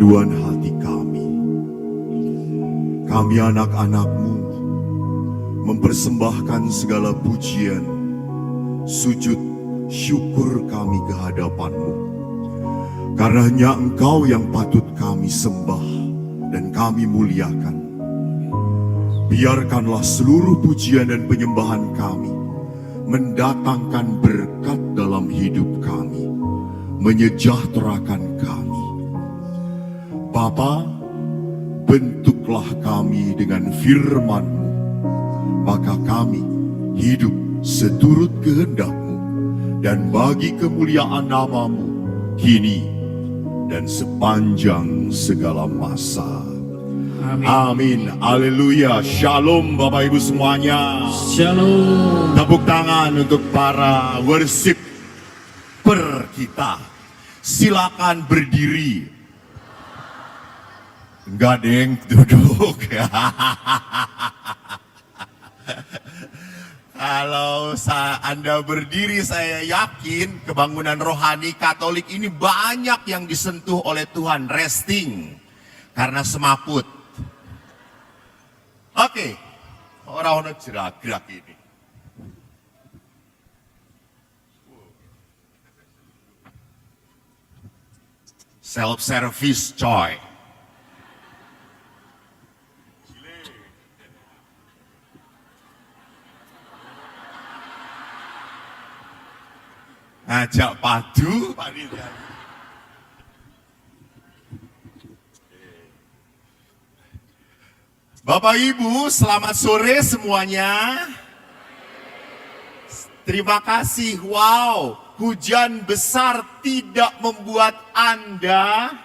kerinduan hati kami. Kami anak-anak-Mu mempersembahkan segala pujian, sujud, syukur kami ke hadapan-Mu. Karena hanya Engkau yang patut kami sembah dan kami muliakan. Biarkanlah seluruh pujian dan penyembahan kami mendatangkan berkat dalam hidup kami, menyejahterakan kami. Bapa, bentuklah kami dengan firman-Mu, maka kami hidup seturut kehendak-Mu, dan bagi kemuliaan nama-Mu kini dan sepanjang segala masa. Amin. Haleluya. Shalom Bapak Ibu semuanya. Shalom. Tepuk tangan untuk para worshiper kita. Silakan berdiri. Enggak deng, duduk. Kalau Anda berdiri, saya yakin kebangunan rohani Katolik ini banyak yang disentuh oleh Tuhan. Resting karena semaput. Oke, orang-orang gerak-gerak ini. Self-service coy. Ngajak padu, Bapak Ibu, selamat sore semuanya. Terima kasih. Wow, hujan besar tidak membuat Anda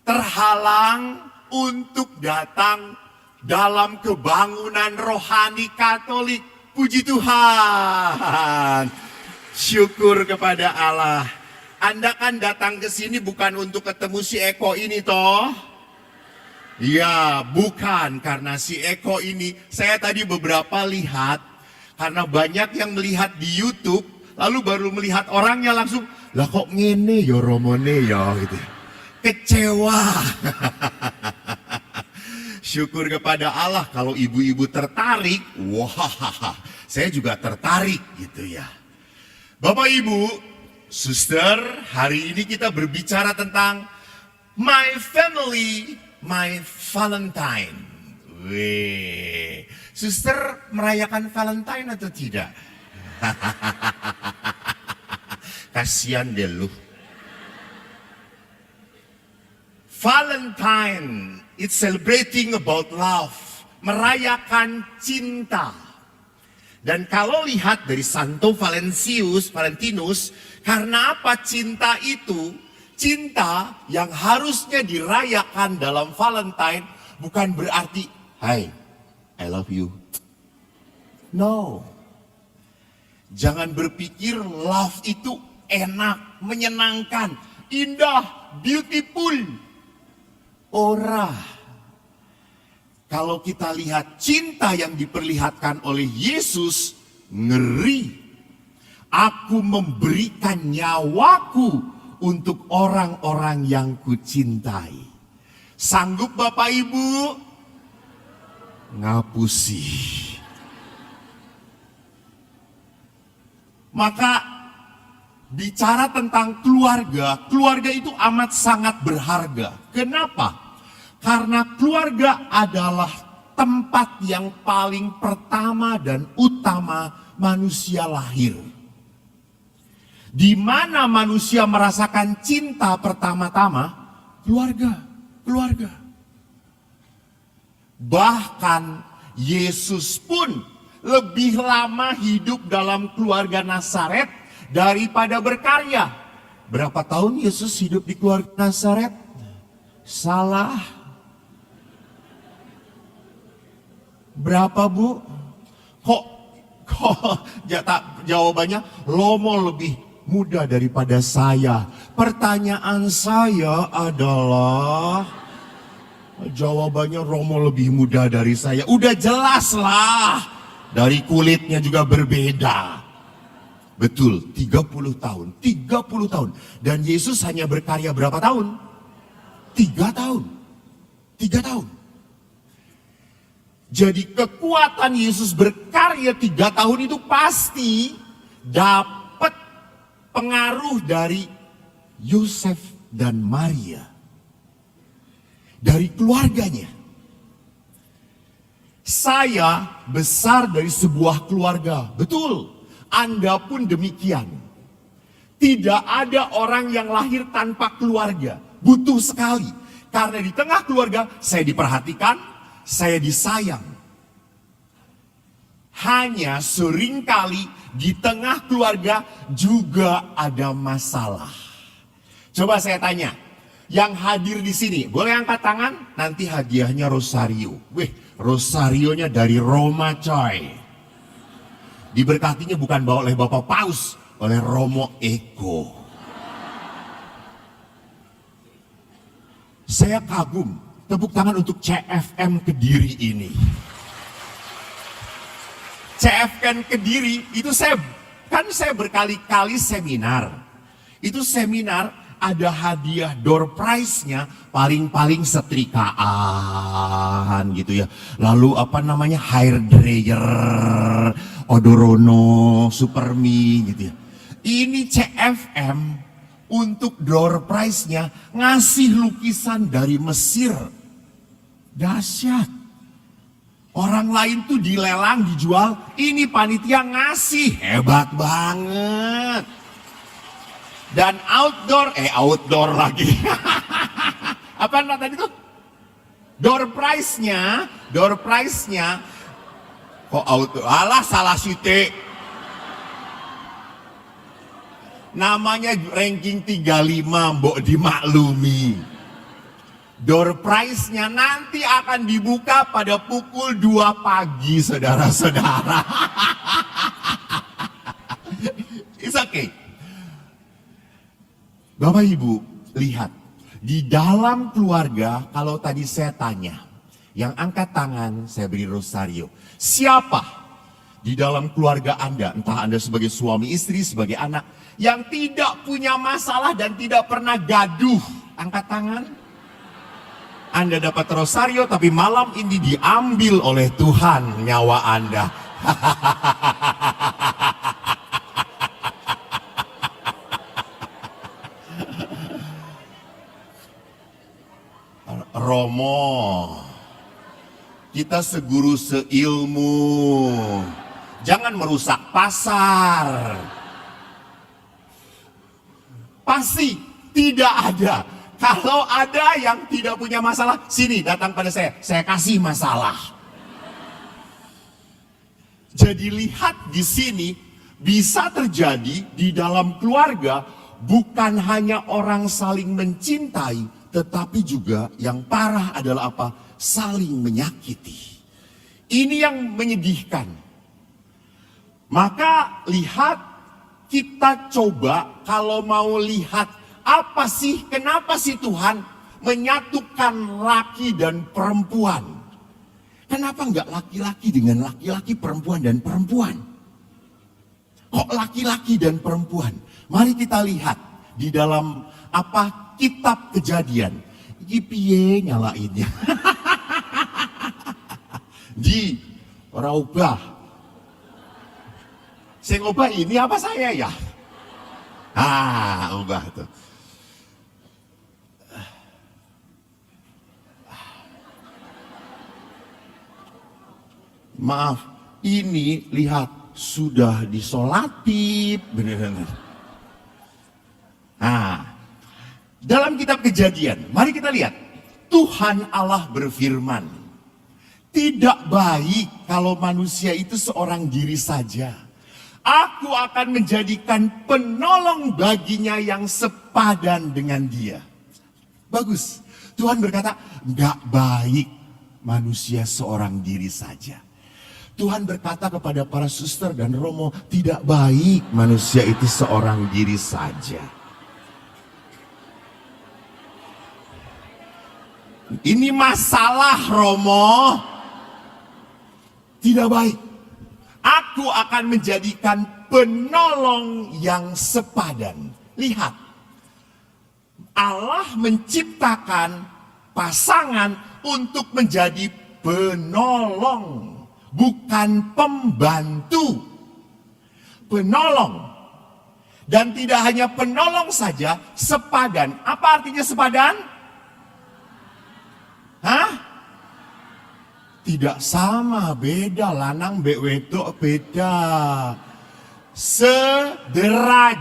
terhalang untuk datang dalam kebangunan rohani Katolik. Puji Tuhan. Syukur kepada Allah. Anda kan datang ke sini bukan untuk ketemu si Eko ini toh? Ya, bukan, karena si Eko ini saya tadi beberapa lihat, karena banyak yang melihat di YouTube lalu baru melihat orangnya langsung, lah kok ngene ya romone ya gitu. Kecewa. Syukur kepada Allah kalau ibu-ibu tertarik. Wah, saya juga tertarik gitu ya. Bapak Ibu, Suster, hari ini kita berbicara tentang My Family, My Valentine. Weh, Suster merayakan Valentine atau tidak? Kasihan deh lu. Valentine, it's celebrating about love, merayakan cinta. Dan kalau lihat dari Santo Valentinus, karena apa cinta itu? Cinta yang harusnya dirayakan dalam Valentine bukan berarti, "Hai, I love you." No. Jangan berpikir love itu enak, menyenangkan, indah, beautiful. Ora. Kalau kita lihat cinta yang diperlihatkan oleh Yesus, ngeri. Aku memberikan nyawaku untuk orang-orang yang kucintai. Sanggup Bapak Ibu? Ngapusi. Maka bicara tentang keluarga, keluarga itu amat sangat berharga. Kenapa? Karena keluarga adalah tempat yang paling pertama dan utama manusia lahir. Di mana manusia merasakan cinta pertama-tama? Keluarga. Bahkan Yesus pun lebih lama hidup dalam keluarga Nazaret daripada berkarya. Berapa tahun Yesus hidup di keluarga Nazaret? Salah. Berapa Bu? Kok jawabannya Romo lebih muda daripada saya. Pertanyaan saya adalah, jawabannya Romo lebih muda dari saya. Udah jelas lah, dari kulitnya juga berbeda. Betul, 30 tahun. Dan Yesus hanya berkarya berapa tahun? 3 tahun. 3 tahun. Jadi kekuatan Yesus berkarya 3 tahun itu pasti dapat pengaruh dari Yosef dan Maria. Dari keluarganya. Saya besar dari sebuah keluarga. Betul, Anda pun demikian. Tidak ada orang yang lahir tanpa keluarga. Butuh sekali. Karena di tengah keluarga saya diperhatikan, saya disayang. Hanya seringkali di tengah keluarga juga ada masalah. Coba saya tanya, yang hadir di sini boleh angkat tangan? Nanti hadiahnya rosario. Rosarionya dari Roma coy. Diberkatinya bukan oleh Bapak Paus, oleh Romo Eko. Saya kagum. Tepuk tangan untuk CFM Kediri ini. CFM Kediri itu saya berkali-kali seminar. Itu seminar ada hadiah door prize-nya paling-paling setrikaan gitu ya. Lalu hair dryer, Odorono, Supermi gitu ya. Ini CFM untuk door prize-nya ngasih lukisan dari Mesir. Dahsyat. Orang lain tuh dilelang, dijual, ini panitia ngasih, hebat banget. Dan outdoor lagi. Apa tadi tuh? Door prize-nya kok outdoor? Alah, salah site. Namanya ranking 35, mbok dimaklumi. Door prize-nya nanti akan dibuka pada pukul 2 pagi, saudara-saudara. It's okay. Bapak Ibu, lihat. Di dalam keluarga, kalau tadi saya tanya, yang angkat tangan saya beri rosario. Siapa di dalam keluarga Anda, entah Anda sebagai suami istri, sebagai anak, yang tidak punya masalah dan tidak pernah gaduh? Angkat tangan. Anda dapat rosario, tapi malam ini diambil oleh Tuhan nyawa Anda. Romo, kita seguru seilmu, jangan merusak pasar. Pasti tidak ada. Kalau ada yang tidak punya masalah, sini datang pada saya kasih masalah. Jadi lihat di sini, bisa terjadi di dalam keluarga, bukan hanya orang saling mencintai, tetapi juga yang parah adalah apa? Saling menyakiti. Ini yang menyedihkan. Maka lihat, kita coba kalau mau lihat apa sih, kenapa sih Tuhan menyatukan laki dan perempuan? Kenapa enggak laki-laki dengan laki-laki, perempuan dan perempuan? Kok laki-laki dan perempuan? Mari kita lihat di dalam kitab Kejadian. Iki piye nyalainnya? Di ora ubah. Sing ubah ini apa saya ya? Ubah tuh. Maaf, ini lihat sudah disolati, benar-benar. Dalam kitab Kejadian, mari kita lihat. Tuhan Allah berfirman, tidak baik kalau manusia itu seorang diri saja. Aku akan menjadikan penolong baginya yang sepadan dengan dia. Bagus. Tuhan berkata, enggak baik manusia seorang diri saja. Tuhan berkata kepada para suster dan Romo, tidak baik manusia itu seorang diri saja. Ini masalah, Romo. Tidak baik. Aku akan menjadikan penolong yang sepadan. Lihat, Allah menciptakan pasangan untuk menjadi penolong, bukan pembantu. Penolong. Dan tidak hanya penolong saja, sepadan. Apa artinya sepadan? Hah? Tidak sama, beda. Lanang mbek wedok beda. Sederajat.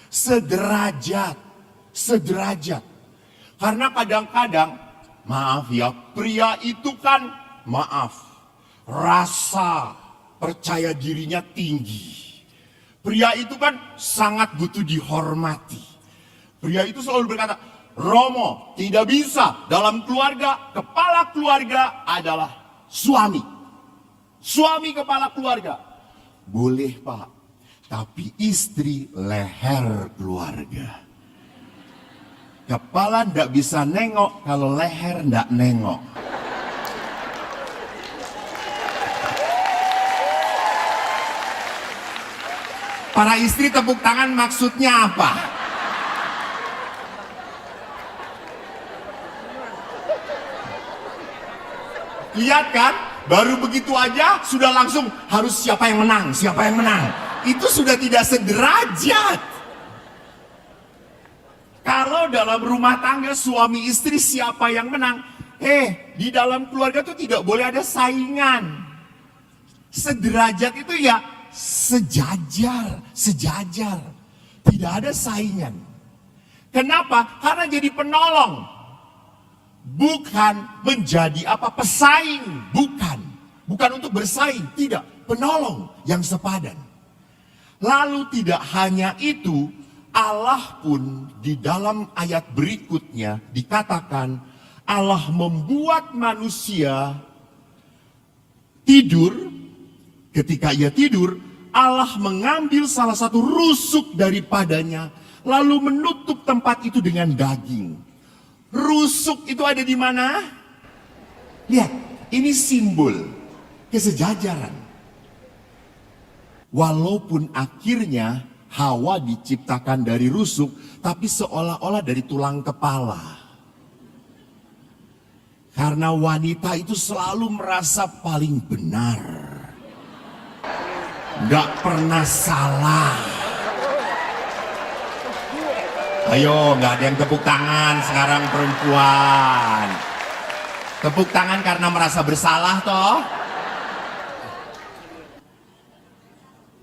Sederajat. Sederajat. Karena kadang-kadang, maaf ya, pria itu kan, maaf, rasa percaya dirinya tinggi. Pria itu kan sangat butuh dihormati. Pria itu selalu berkata, Romo tidak bisa dalam keluarga, kepala keluarga adalah suami. Suami kepala keluarga. Boleh Pak, tapi istri leher keluarga. Kepala ndak bisa nengok kalau leher ndak nengok. Para istri tepuk tangan maksudnya apa? Lihat kan, baru begitu aja sudah langsung harus siapa yang menang, siapa yang menang. Itu sudah tidak sederajat. Kalau dalam rumah tangga suami istri siapa yang menang, di dalam keluarga itu tidak boleh ada saingan. Sederajat itu ya sejajar, sejajar. Tidak ada saingan. Kenapa? Karena jadi penolong. Bukan menjadi pesaing. Bukan untuk bersaing. Tidak, penolong yang sepadan. Lalu tidak hanya itu, Allah pun di dalam ayat berikutnya dikatakan Allah membuat manusia tidur. Ketika ia tidur, Allah mengambil salah satu rusuk daripadanya, lalu menutup tempat itu dengan daging. Rusuk itu ada di mana? Lihat, ini simbol kesejajaran. Walaupun akhirnya Hawa diciptakan dari rusuk, tapi seolah-olah dari tulang kepala. Karena wanita itu selalu merasa paling benar. Gak pernah salah. Ayo, gak ada yang tepuk tangan sekarang perempuan. Tepuk tangan karena merasa bersalah toh.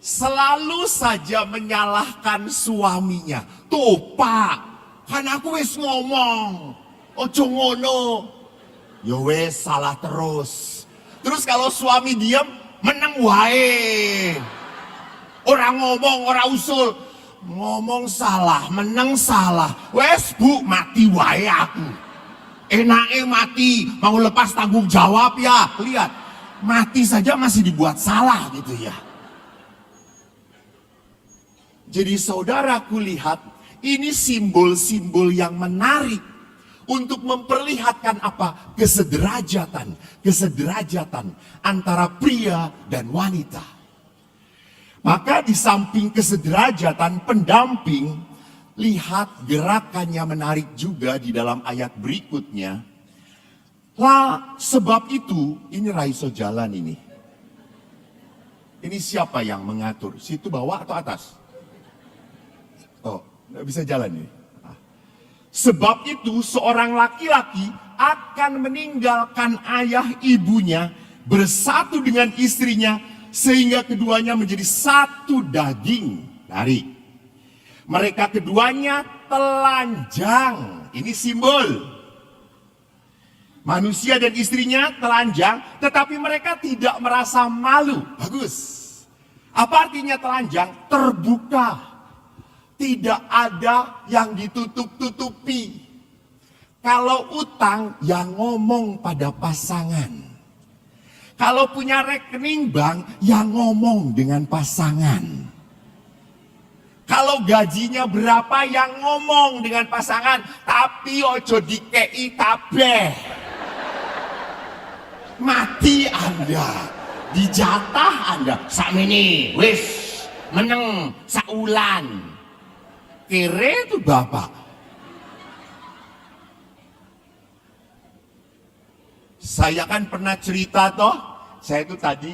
Selalu saja menyalahkan suaminya. Tuh Pak, kan aku wis ngomong, ojo ngono. Ya wis salah terus. Terus kalau suami diam, menang wae. Orang ngomong, orang usul. Ngomong salah, menang salah. Wes Bu, mati wae aku. Enake mati, mau lepas tanggung jawab ya. Lihat, mati saja masih dibuat salah gitu ya. Jadi saudaraku lihat, ini simbol-simbol yang menarik untuk memperlihatkan apa? Kesederajatan, kesederajatan antara pria dan wanita. Maka di samping kesederajatan pendamping, lihat gerakannya menarik juga di dalam ayat berikutnya. Lah sebab itu, ini Raiso jalan ini. Ini siapa yang mengatur? Situ bawah atau atas? Oh, nggak bisa jalan ini. Sebab itu seorang laki-laki akan meninggalkan ayah ibunya, bersatu dengan istrinya, sehingga keduanya menjadi satu daging. Tarik. Mereka keduanya telanjang. Ini simbol. Manusia dan istrinya telanjang, tetapi mereka tidak merasa malu. Bagus. Apa artinya telanjang? Terbuka. Tidak ada yang ditutup-tutupi. Kalau utang, yang ngomong pada pasangan. Kalau punya rekening bank, yang ngomong dengan pasangan. Kalau gajinya berapa, yang ngomong dengan pasangan. Tapi ojo dikei kabeh. Mati Anda. Dijatah Anda. Sakmene, wis meneng saulan. Kere itu bapak. Saya kan pernah cerita toh, saya itu tadi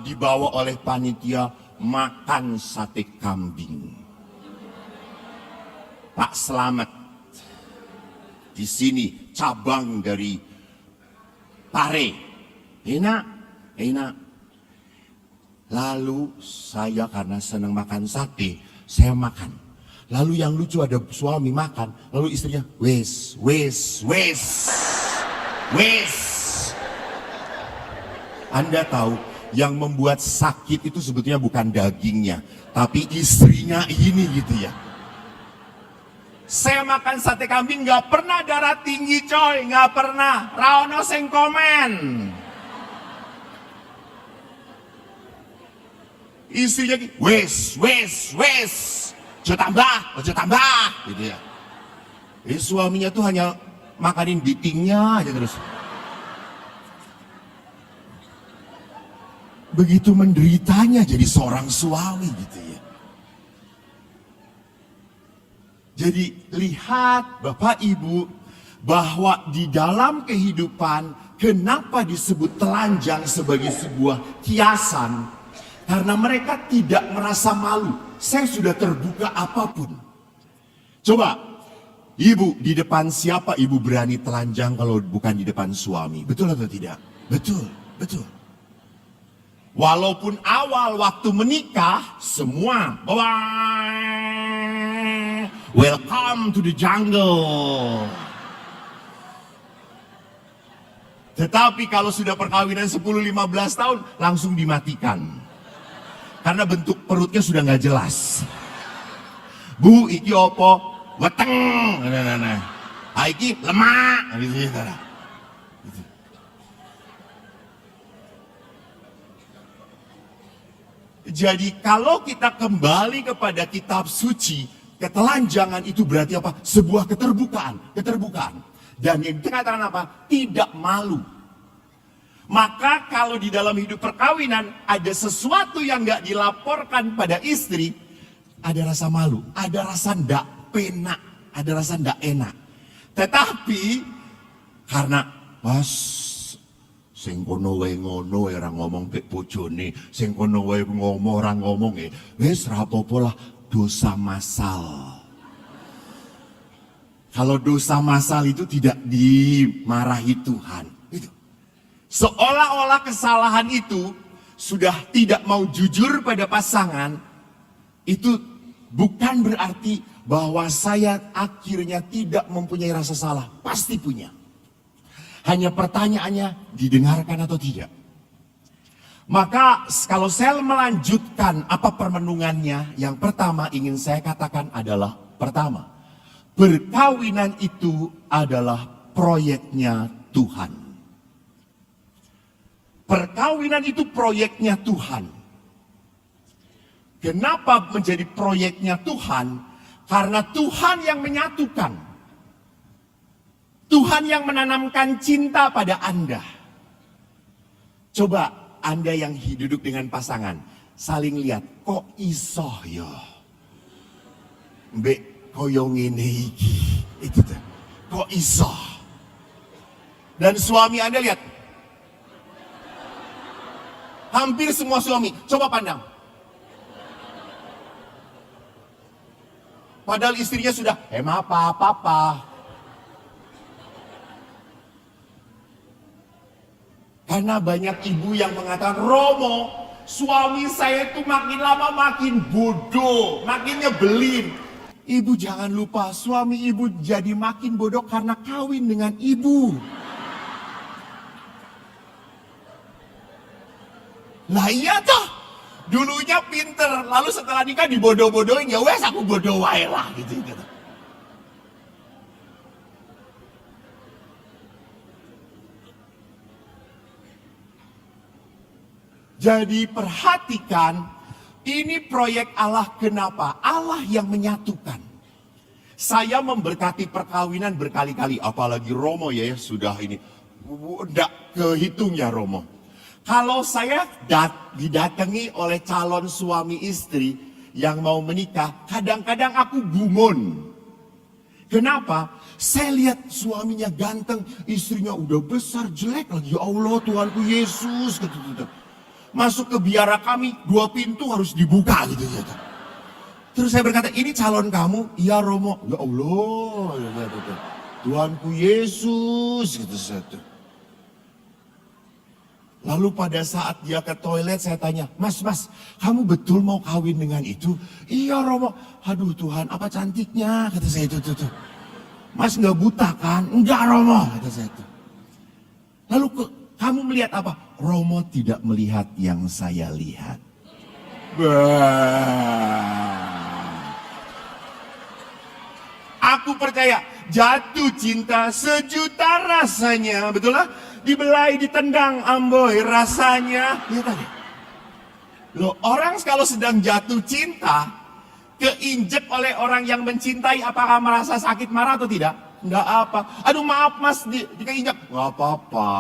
dibawa oleh panitia makan sate kambing. Pak Slamet di sini cabang dari Pare, enak. Lalu saya karena senang makan sate, saya makan. Lalu yang lucu ada suami makan, lalu istrinya wes. Anda tahu yang membuat sakit itu sebetulnya bukan dagingnya, tapi istrinya ini gitu ya. Saya makan sate kambing nggak pernah darah tinggi coy, nggak pernah. Raono sing komen. Istrinya wes. Ojo tambah, gitu ya. Suaminya tuh hanya makanin bitingnya aja terus. Begitu menderitanya jadi seorang suami gitu ya. Jadi lihat Bapak Ibu bahwa di dalam kehidupan kenapa disebut telanjang sebagai sebuah kiasan? Karena mereka tidak merasa malu. Saya sudah terbuka apapun. Coba, ibu di depan siapa ibu berani telanjang kalau bukan di depan suami? Betul atau tidak? Betul. Walaupun awal waktu menikah, semua welcome to the jungle. Tetapi kalau sudah perkawinan 10-15 tahun, langsung dimatikan. Karena bentuk perutnya sudah nggak jelas. Bu, iki opo? Weteng. Iki lemak. Jadi kalau kita kembali kepada kitab suci, ketelanjangan itu berarti apa? Sebuah keterbukaan. Dan yang dikatakan apa? Tidak malu. Maka kalau di dalam hidup perkawinan ada sesuatu yang nggak dilaporkan pada istri, ada rasa malu, ada rasa ndak penak, ada rasa ndak enak. Tetapi karena pas sing kono wae ngono ora ngomong pek bojone, sing kono wae ngomong ora ngomong wis ra apa-apa lah, dosa massal. Kalau dosa massal itu tidak dimarahi Tuhan. Seolah-olah kesalahan itu sudah tidak mau jujur pada pasangan, itu bukan berarti bahwa saya akhirnya tidak mempunyai rasa salah. Pasti punya. Hanya pertanyaannya didengarkan atau tidak. Maka kalau saya melanjutkan apa permenungannya, yang pertama ingin saya katakan adalah, pertama, perkawinan itu adalah proyeknya Tuhan. Perkawinan itu proyeknya Tuhan. Kenapa menjadi proyeknya Tuhan? Karena Tuhan yang menyatukan. Tuhan yang menanamkan cinta pada Anda. Coba Anda yang duduk dengan pasangan, saling lihat, kok iso ya? Mbek koyo ngene iki. Itu tuh. Kok iso? Dan suami Anda lihat, hampir semua suami, coba pandang. Padahal istrinya sudah, papa. Karena banyak ibu yang mengatakan, Romo, suami saya itu makin lama makin bodoh, makin nyebelin. Ibu jangan lupa, suami ibu jadi makin bodoh karena kawin dengan ibu. Lah iya toh, dulunya pinter, lalu setelah nikah dibodoh-bodohin, ya wes aku bodoh wae lah gitu. Jadi perhatikan, ini proyek Allah. Kenapa? Allah yang menyatukan. Saya memberkati perkawinan berkali-kali, apalagi Romo ya sudah ini, enggak kehitung ya Romo. Kalau saya didatangi oleh calon suami istri yang mau menikah, kadang-kadang aku gumun. Kenapa? Saya lihat suaminya ganteng, istrinya udah besar, jelek lagi. Ya Allah, Tuhanku Yesus, gitu. Masuk ke biara kami, 2 pintu harus dibuka gitu ya. Terus saya berkata, ini calon kamu? Iya Romo. Ya Allah, gitu. Tuhanku Yesus, gitu satu. Lalu pada saat dia ke toilet saya tanya, Mas, kamu betul mau kawin dengan itu? Iya Romo. Aduh Tuhan, apa cantiknya, kata saya itu. Mas nggak buta kan? Enggak Romo, kata saya itu. Lalu kamu melihat apa? Romo tidak melihat yang saya lihat. Aku percaya jatuh cinta sejuta rasanya, betul lah? Dibelai, ditendang, amboy rasanya. Lihat aja. Loh, orang kalau sedang jatuh cinta, keinjek oleh orang yang mencintai, apakah merasa sakit marah atau tidak? Enggak apa. Aduh maaf mas, keinjek. Enggak apa-apa.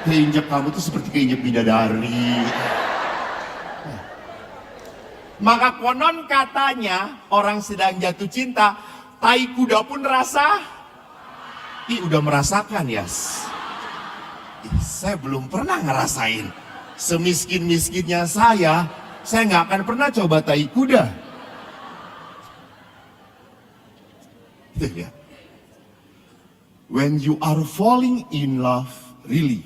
Keinjek kamu tuh seperti keinjek bidadari. Maka konon katanya, orang sedang jatuh cinta, tai kuda pun rasa. Udah merasakan ya. Saya belum pernah ngerasain. Semiskin-miskinnya saya nggak akan pernah coba tai kuda. When you are falling in love, really,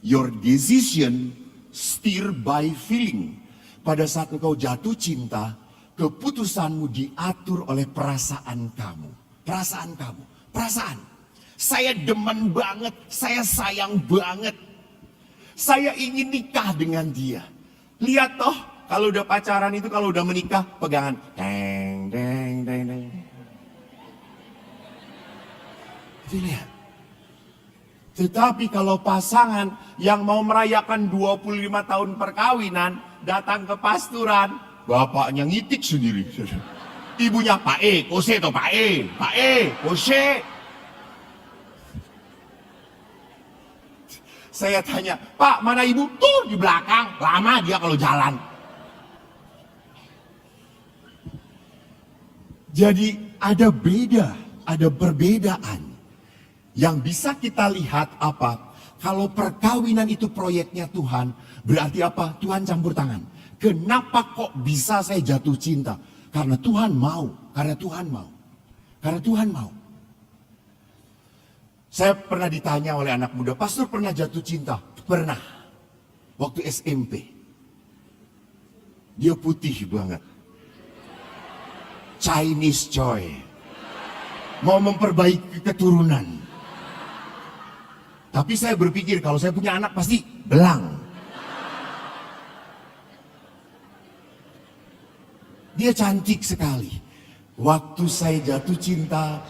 your decision steer by feeling. Pada saat engkau jatuh cinta, keputusanmu diatur oleh perasaan kamu. Perasaan. Saya demen banget, saya sayang banget. Saya ingin nikah dengan dia. Lihat toh, kalau udah pacaran itu, kalau udah menikah, pegangan. Deng. Itu lihat. Tetapi kalau pasangan yang mau merayakan 25 tahun perkawinan, datang ke pasturan, bapaknya ngitik sendiri. Ibunya, Pak E, kose toh Pak E, kose. Saya tanya, Pak mana ibu? Tuh di belakang, lama dia kalau jalan. Jadi ada perbedaan. Yang bisa kita lihat apa? Kalau perkawinan itu proyeknya Tuhan, berarti apa? Tuhan campur tangan. Kenapa kok bisa saya jatuh cinta? Karena Tuhan mau. Saya pernah ditanya oleh anak muda, pastor pernah jatuh cinta? Pernah. Waktu SMP. Dia putih banget. Chinese coy. Mau memperbaiki keturunan. Tapi saya berpikir kalau saya punya anak pasti belang. Dia cantik sekali. Waktu saya jatuh cinta,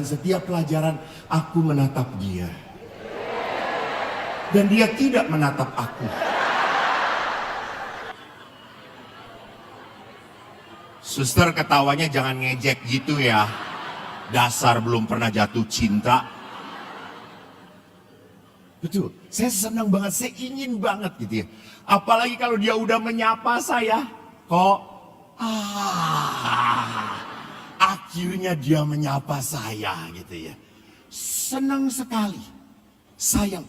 setiap pelajaran aku menatap dia. Dan dia tidak menatap aku. Suster ketawanya jangan ngejek gitu ya. Dasar belum pernah jatuh cinta. Betul, saya senang banget, saya ingin banget gitu ya. Apalagi kalau dia udah menyapa saya, akhirnya dia menyapa saya gitu ya. Senang sekali, sayang.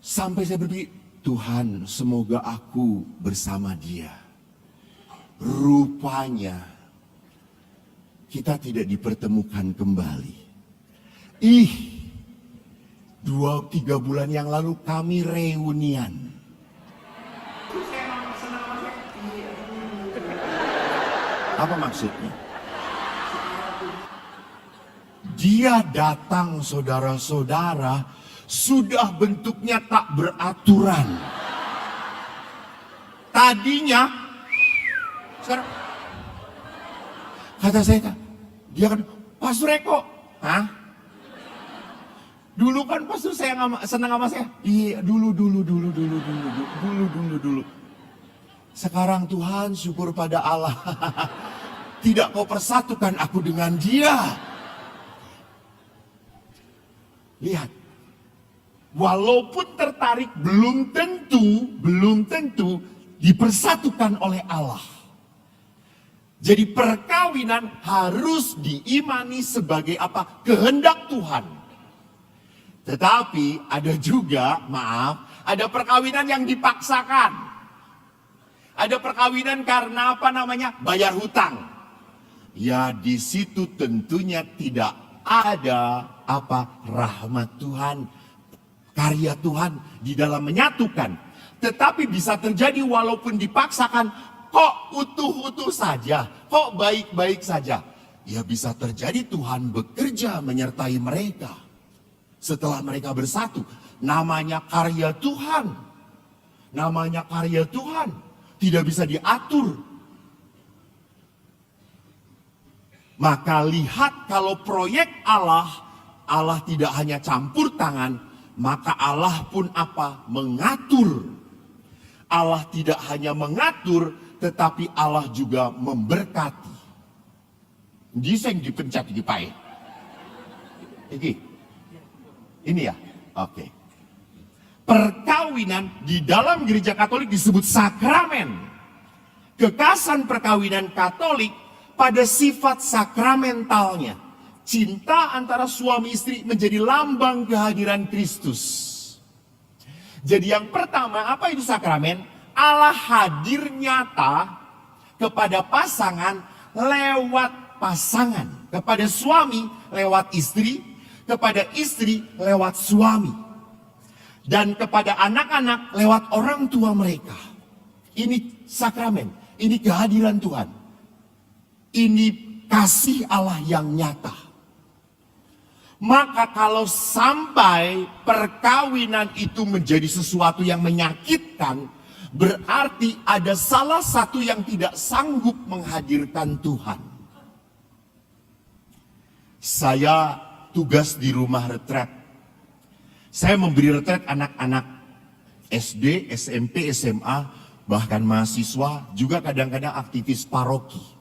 Sampai saya berpikir, Tuhan semoga aku bersama dia. Rupanya kita tidak dipertemukan kembali. 2-3 bulan yang lalu kami reunian. Apa maksudnya? Dia datang saudara-saudara, sudah bentuknya tak beraturan. Tadinya, sekarang, kata saya, dia kan, Pastor Eko, dulu kan pastor saya senang sama saya. Iya, dulu. Sekarang Tuhan syukur pada Allah. Tidak kau persatukan aku dengan dia. Lihat. Walaupun tertarik belum tentu dipersatukan oleh Allah. Jadi perkawinan harus diimani sebagai apa? Kehendak Tuhan. Tetapi ada juga, maaf, ada perkawinan yang dipaksakan. Ada perkawinan karena apa namanya? Bayar hutang. Ya di situ tentunya tidak ada apa? Rahmat Tuhan, karya Tuhan di dalam menyatukan. Tetapi bisa terjadi walaupun dipaksakan, kok utuh-utuh saja, kok baik-baik saja. Ya bisa terjadi Tuhan bekerja menyertai mereka. Setelah mereka bersatu, namanya karya Tuhan. Namanya karya Tuhan, tidak bisa diatur. Maka lihat kalau proyek Allah, Allah tidak hanya campur tangan, maka Allah pun apa? Mengatur. Allah tidak hanya mengatur, tetapi Allah juga memberkati. Giseng dipencet di pae. Ini ya, oke. Perkawinan di dalam gereja Katolik disebut sakramen. Kekasan perkawinan Katolik pada sifat sakramentalnya. Cinta antara suami istri menjadi lambang kehadiran Kristus. Jadi yang pertama, apa itu sakramen? Allah hadir nyata kepada pasangan lewat pasangan. Kepada suami lewat istri, kepada istri lewat suami. Dan kepada anak-anak lewat orang tua mereka. Ini sakramen, ini kehadiran Tuhan. Ini kasih Allah yang nyata. Maka kalau sampai perkawinan itu menjadi sesuatu yang menyakitkan, berarti ada salah satu yang tidak sanggup menghadirkan Tuhan. Saya tugas di rumah retret. Saya memberi retret anak-anak SD, SMP, SMA, bahkan mahasiswa, juga kadang-kadang aktivis paroki.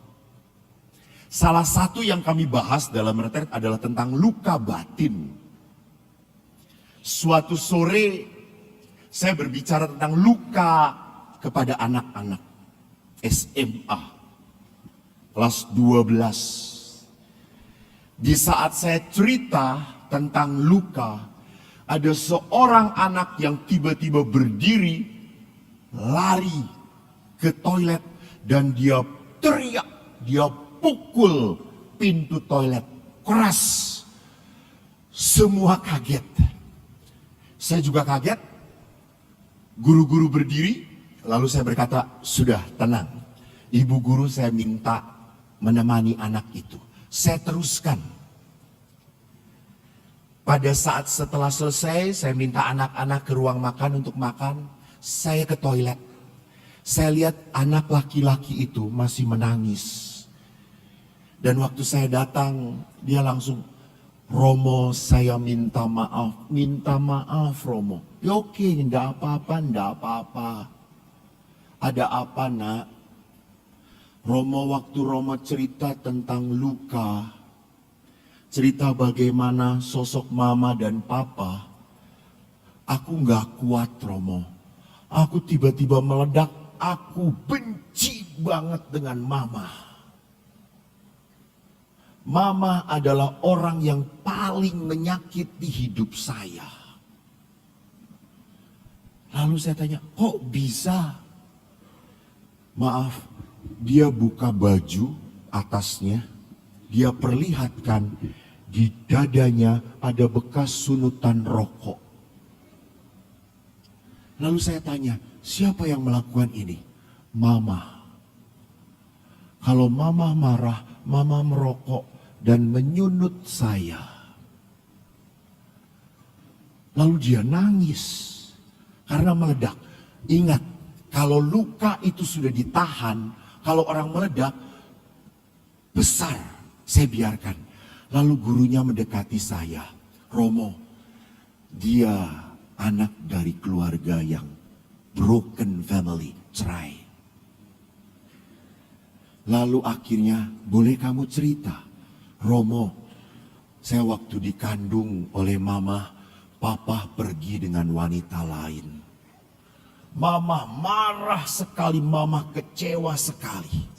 Salah satu yang kami bahas dalam retret adalah tentang luka batin. Suatu sore saya berbicara tentang luka kepada anak-anak SMA kelas 12. Di saat saya cerita tentang luka, ada seorang anak yang tiba-tiba berdiri, lari ke toilet dan dia teriak, dia pukul pintu toilet keras. Semua kaget. Saya juga kaget. Guru-guru berdiri, lalu saya berkata, sudah tenang. Ibu guru saya minta menemani anak itu. Saya teruskan. Pada saat setelah selesai, saya minta anak-anak ke ruang makan untuk makan. Saya ke toilet. Saya lihat anak laki-laki itu masih menangis. Dan waktu saya datang, dia langsung, Romo saya minta maaf Romo. Ya oke, enggak apa-apa. Ada apa nak? Romo waktu Romo cerita tentang luka, cerita bagaimana sosok mama dan papa, aku enggak kuat Romo. Aku tiba-tiba meledak, aku benci banget dengan mama. Mama adalah orang yang paling menyakiti hidup saya. Lalu saya tanya, kok bisa? Maaf, dia buka baju atasnya, dia perlihatkan di dadanya ada bekas sunutan rokok. Lalu saya tanya, siapa yang melakukan ini? Mama. Kalau mama marah, mama merokok dan menyunut saya. Lalu dia nangis karena meledak. Ingat, kalau luka itu sudah ditahan, kalau orang meledak, besar, saya biarkan. Lalu gurunya mendekati saya. Romo, dia anak dari keluarga yang broken family, cerai. Lalu akhirnya, boleh kamu cerita? Romo, saya waktu dikandung oleh mama, papa pergi dengan wanita lain. Mama marah sekali, mama kecewa sekali.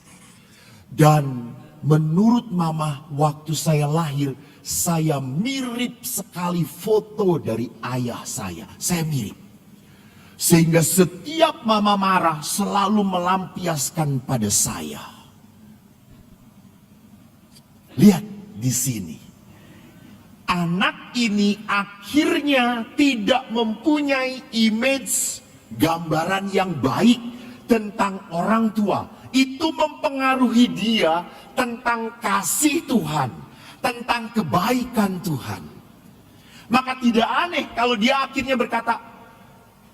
Dan menurut mama, waktu saya lahir, saya mirip sekali foto dari ayah saya. Saya mirip. Sehingga setiap mama marah selalu melampiaskan pada saya. Lihat di sini. Anak ini akhirnya tidak mempunyai image, gambaran yang baik tentang orang tua. Itu mempengaruhi dia tentang kasih Tuhan, tentang kebaikan Tuhan. Maka tidak aneh kalau dia akhirnya berkata,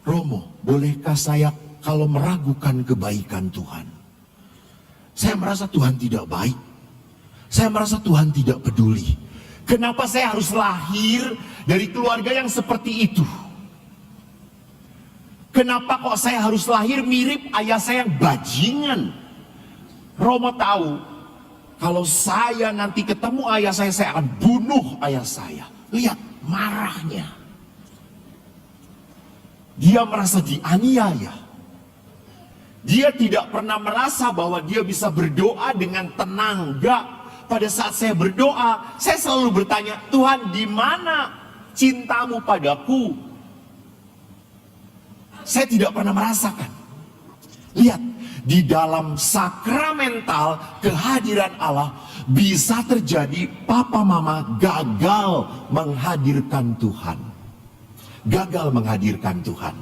Romo, bolehkah saya kalau meragukan kebaikan Tuhan? Saya merasa Tuhan tidak baik. Saya merasa Tuhan tidak peduli. Kenapa saya harus lahir dari keluarga yang seperti itu? Kenapa kok saya harus lahir mirip ayah saya yang bajingan? Romo tahu, kalau saya nanti ketemu ayah saya akan bunuh ayah saya. Lihat marahnya. Dia merasa dianiaya. Dia tidak pernah merasa bahwa dia bisa berdoa dengan tenang. Enggak. Pada saat saya berdoa, saya selalu bertanya, Tuhan, di mana cintamu padaku? Saya tidak pernah merasakan. Lihat, di dalam sakramental kehadiran Allah bisa terjadi papa mama gagal menghadirkan Tuhan. Gagal menghadirkan Tuhan.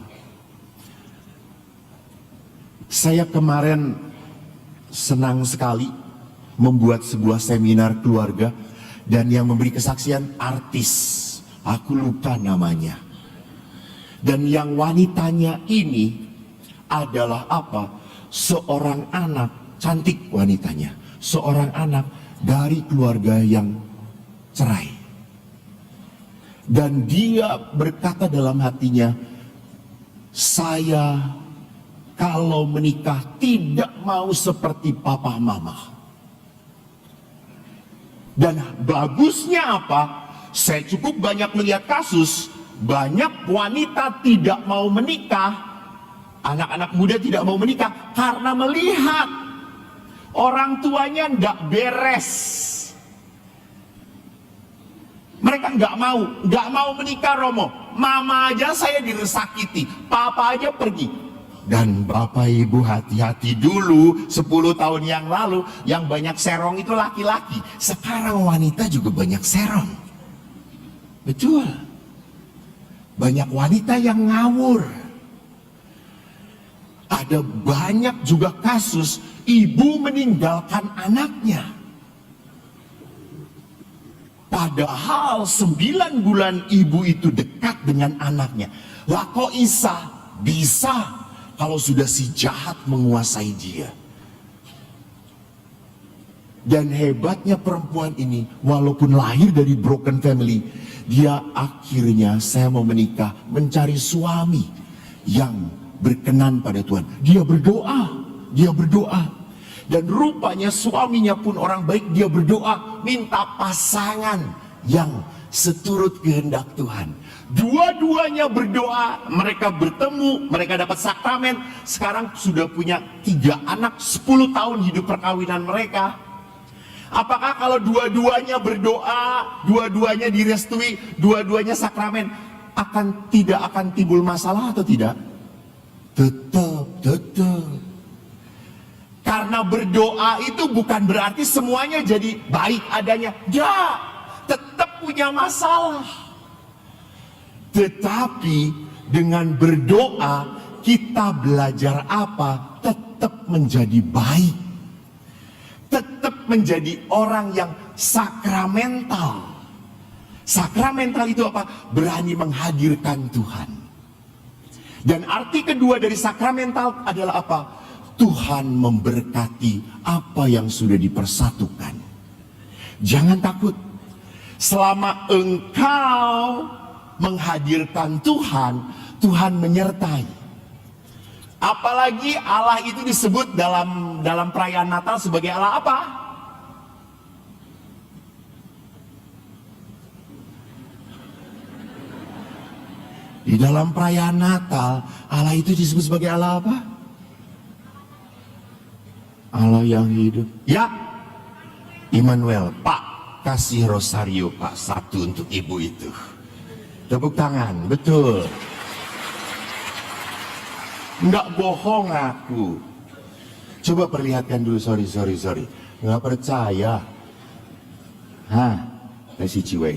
Saya kemarin senang sekali membuat sebuah seminar keluarga dan yang memberi kesaksian artis. Aku lupa namanya. Dan yang wanitanya ini adalah apa? Seorang anak, cantik wanitanya. Seorang anak dari keluarga yang cerai. Dan dia berkata dalam hatinya, saya kalau menikah tidak mau seperti papa mama. Dan bagusnya apa? Saya cukup banyak melihat kasus, banyak wanita tidak mau menikah. Anak-anak muda tidak mau menikah karena melihat orang tuanya nggak beres. Mereka nggak mau menikah, Romo. Mama aja saya disakiti, papa aja pergi. Dan bapak ibu hati-hati dulu, 10 tahun yang lalu yang banyak serong itu laki-laki. Sekarang wanita juga banyak serong. Betul. Banyak wanita yang ngawur. Ada banyak juga kasus ibu meninggalkan anaknya. Padahal 9 bulan ibu itu dekat dengan anaknya. Lah kok bisa kalau sudah si jahat menguasai dia. Dan hebatnya perempuan ini, walaupun lahir dari broken family, dia akhirnya saya mau menikah, mencari suami yang berkenan pada Tuhan. Dia berdoa. Dan rupanya suaminya pun orang baik, dia berdoa, minta pasangan yang seturut kehendak Tuhan. Dua-duanya berdoa, mereka bertemu, mereka dapat sakramen. Sekarang sudah punya 3 anak, 10 tahun hidup perkawinan mereka. Apakah kalau dua-duanya berdoa, dua-duanya direstui, dua-duanya sakramen, tidak akan timbul masalah atau tidak? Tetap. Karena berdoa itu bukan berarti semuanya jadi baik adanya. Ya, tetap punya masalah. Tetapi dengan berdoa kita belajar apa? Tetap menjadi baik. Tetap menjadi orang yang sakramental. Sakramental itu apa? Berani menghadirkan Tuhan. Dan arti kedua dari sakramental adalah apa? Tuhan memberkati apa yang sudah dipersatukan. Jangan takut. Selama engkau menghadirkan Tuhan, Tuhan menyertai. Apalagi Allah itu disebut dalam perayaan Natal sebagai Allah apa? Di dalam perayaan Natal, Allah itu disebut sebagai Allah apa? Allah yang hidup. Ya, Immanuel, Pak, kasih rosario Pak, satu untuk ibu itu. Tepuk tangan, betul. Nggak bohong aku. Coba perlihatkan dulu, sorry. Nggak percaya. Hah, kasih ciwe.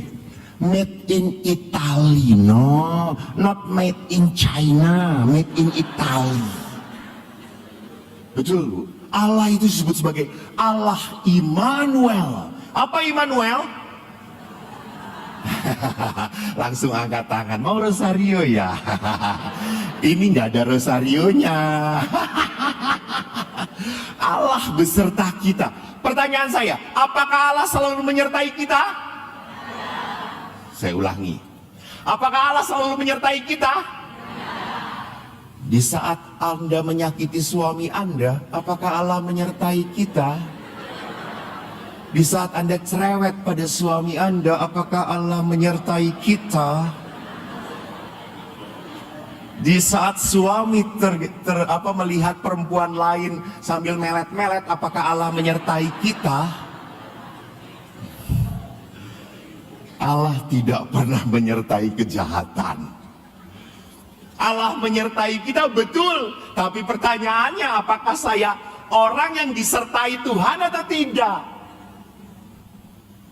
Made in Italy, no, not made in China, made in Italy. Betul Bu, Allah itu disebut sebagai Allah Immanuel. Apa Immanuel? Langsung angkat tangan, mau rosario ya? Ini nggak ada rosarionya. Allah beserta kita. Pertanyaan saya, apakah Allah selalu menyertai kita? Saya ulangi, apakah Allah selalu menyertai kita? Di saat Anda menyakiti suami Anda, apakah Allah menyertai kita? Di saat Anda cerewet pada suami Anda, apakah Allah menyertai kita? Di saat suami melihat perempuan lain sambil melet-melet, apakah Allah menyertai kita? Allah tidak pernah menyertai kejahatan. Allah menyertai kita betul, tapi pertanyaannya, apakah saya orang yang disertai Tuhan atau tidak?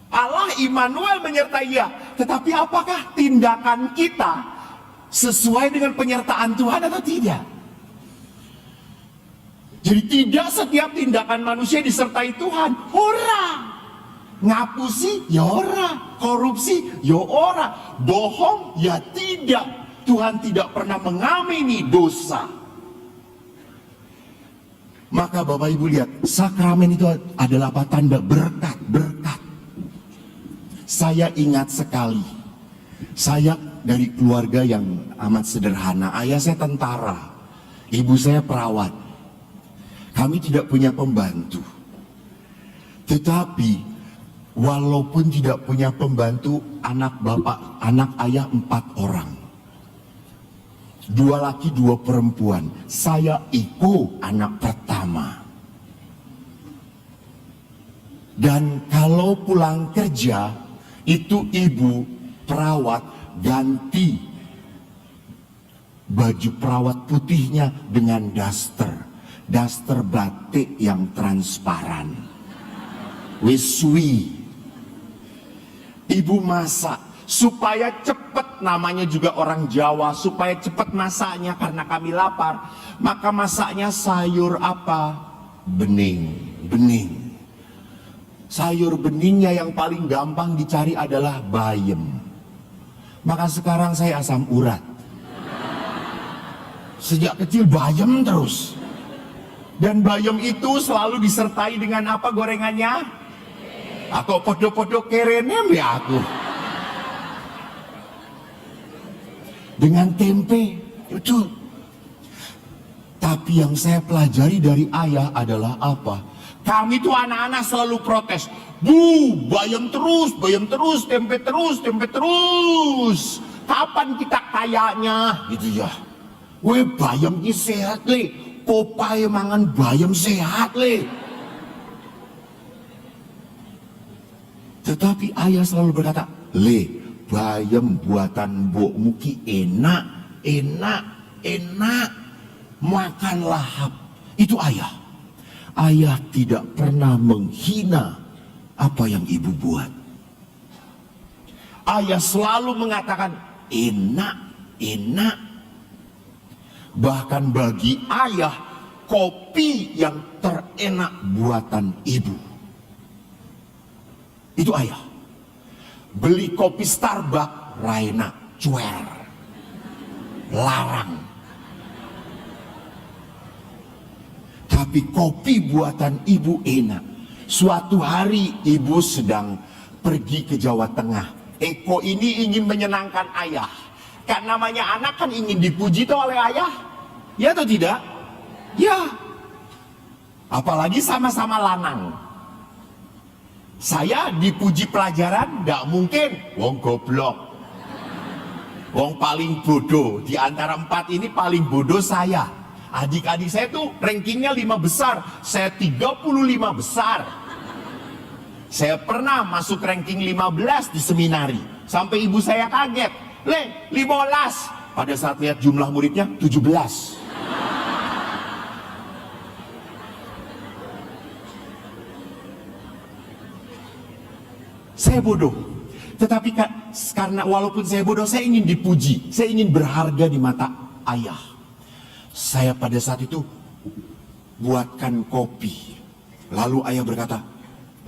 Allah Immanuel menyertai ya, tetapi apakah tindakan kita sesuai dengan penyertaan Tuhan atau tidak? Jadi tidak setiap tindakan manusia disertai Tuhan. Ora. Ngapusi ya ora, korupsi ya ora, bohong ya tidak. Tuhan tidak pernah mengamini dosa. Maka Bapak Ibu lihat, sakramen itu adalah apa? Tanda berkat. Saya ingat sekali, saya dari keluarga yang amat sederhana. Ayah saya tentara, ibu saya perawat. Kami tidak punya pembantu. Tetapi walaupun tidak punya pembantu, anak ayah 4 orang. 2 laki 2 perempuan. Saya Iko, anak pertama. Dan kalau pulang kerja, itu ibu perawat ganti baju perawat putihnya dengan daster batik yang transparan. Wiswi. Ibu masak supaya cepat, namanya juga orang Jawa, supaya cepat masaknya karena kami lapar. Maka masaknya sayur apa? Bening. Sayur beningnya yang paling gampang dicari adalah bayam. Maka sekarang saya asam urat. Sejak kecil bayam terus. Dan bayam itu selalu disertai dengan apa gorengannya? Aku podo-podo kerenem ya aku. Dengan tempe, betul. Tapi yang saya pelajari dari ayah adalah apa? Kami tuh anak-anak selalu protes. Bu, bayam terus, tempe terus. Kapan kita kayaknya? Gitu ya. Weh, bayam ini sehat le. Popeye mangan bayam sehat le. Tetapi ayah selalu berkata, le, bayam buatan mbokmu ki enak. Makan lahap. Itu ayah. Ayah tidak pernah menghina apa yang ibu buat. Ayah selalu mengatakan enak. Bahkan bagi ayah, kopi yang terenak buatan ibu. Itu ayah. Beli kopi Starbucks, Raina, cuer. Larang. Tapi kopi buatan ibu enak. Suatu hari ibu sedang pergi ke Jawa Tengah. Eko ini ingin menyenangkan ayah. Kan namanya anak kan ingin dipuji tuh oleh ayah. Ya atau tidak? Ya. Apalagi sama-sama lanang. Saya dipuji pelajaran gak mungkin. Wong goblok. Wong paling bodoh. Di antara 4 ini paling bodoh saya. Adik-adik saya tuh rankingnya 5 besar, saya 35 besar. Saya pernah masuk ranking 15 di seminari. Sampai ibu saya kaget. Le, 15. Pada saat lihat jumlah muridnya 17. Saya bodoh. Tetapi karena walaupun saya bodoh, saya ingin dipuji. Saya ingin berharga di mata ayah. Saya pada saat itu buatkan kopi. Lalu ayah berkata,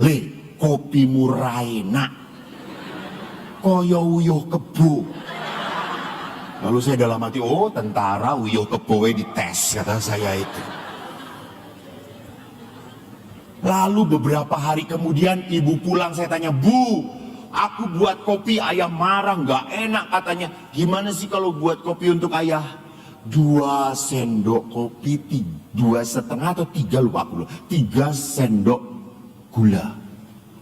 Le, kopimu raina, koyo uyuh kebo. Lalu saya dalam hati, oh tentara uyuh kebo dites, kata saya itu. Lalu beberapa hari kemudian ibu pulang, saya tanya, Bu, aku buat kopi, ayah marah, nggak enak katanya. Gimana sih kalau buat kopi untuk ayah? 2 sendok kopi, 2,5 atau 3, lupa aku, 3 sendok gula.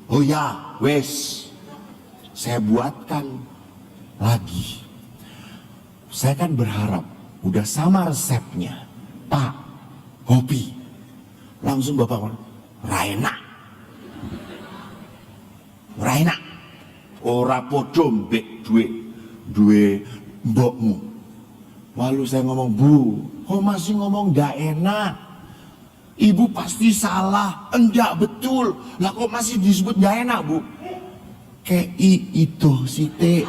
Oh ya, wes, saya buatkan lagi. Saya kan berharap, udah sama resepnya, Pak, kopi. Langsung bapak ngomong, Raina, ora podo mbek duwe mbokmu. Lalu saya ngomong, Bu, kok masih ngomong gak enak? Ibu pasti salah. Enggak, betul. Lah kok masih disebut gak enak, Bu? Kei itu siti.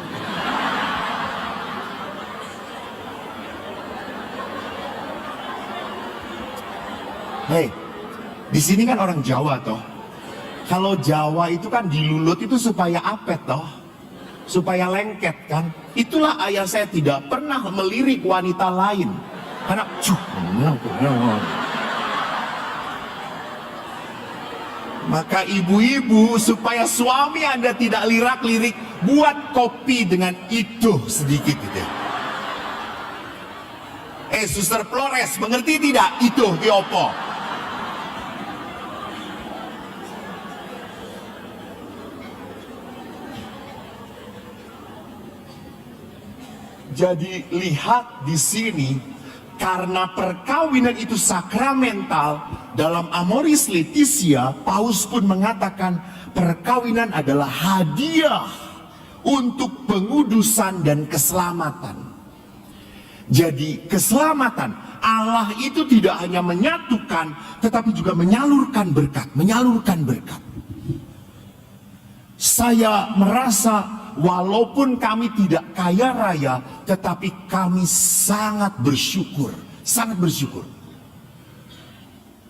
Hei, di sini kan orang Jawa toh. Kalau Jawa itu kan dilulut itu supaya apet toh. Supaya lengket kan. Itulah ayah saya tidak pernah melirik wanita lain. Karena maka ibu-ibu supaya suami Anda tidak lirak-lirik, buat kopi dengan itu sedikit gitu. Suster Flores, mengerti tidak? Itu diopo. Jadi lihat di sini, karena perkawinan itu sakramental, dalam Amoris Laetitia, Paus pun mengatakan perkawinan adalah hadiah untuk pengudusan dan keselamatan. Jadi keselamatan, Allah itu tidak hanya menyatukan, tetapi juga menyalurkan berkat, Saya merasa walaupun kami tidak kaya raya, tetapi kami sangat bersyukur.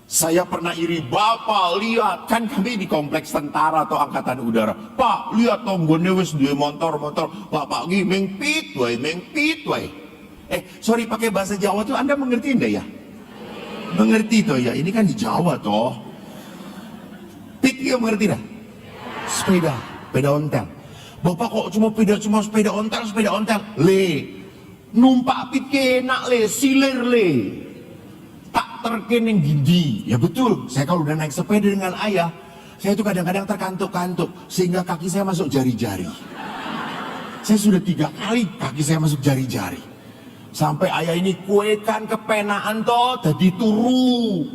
Saya pernah iri, Bapak lihat, kan kami di kompleks tentara atau angkatan udara. Pak, lihat tonggone wis duwe motor. Bapak ki mengpit wae. Sorry pakai bahasa Jawa tuh Anda mengerti enggak ya? Mengerti toh ya, ini kan di Jawa toh. Pit ya mengerti dah? Sepeda ontel. Bapak kok cuma sepeda ontel. Le, numpak pit kenak le, silir le. Tak terkening gindi. Ya betul, saya kalau udah naik sepeda dengan ayah, saya itu kadang-kadang terkantuk-kantuk. Sehingga kaki saya masuk jari-jari. Saya sudah 3 kali kaki saya masuk jari-jari. Sampai ayah ini kuekan kepenaan toh, jadi turu.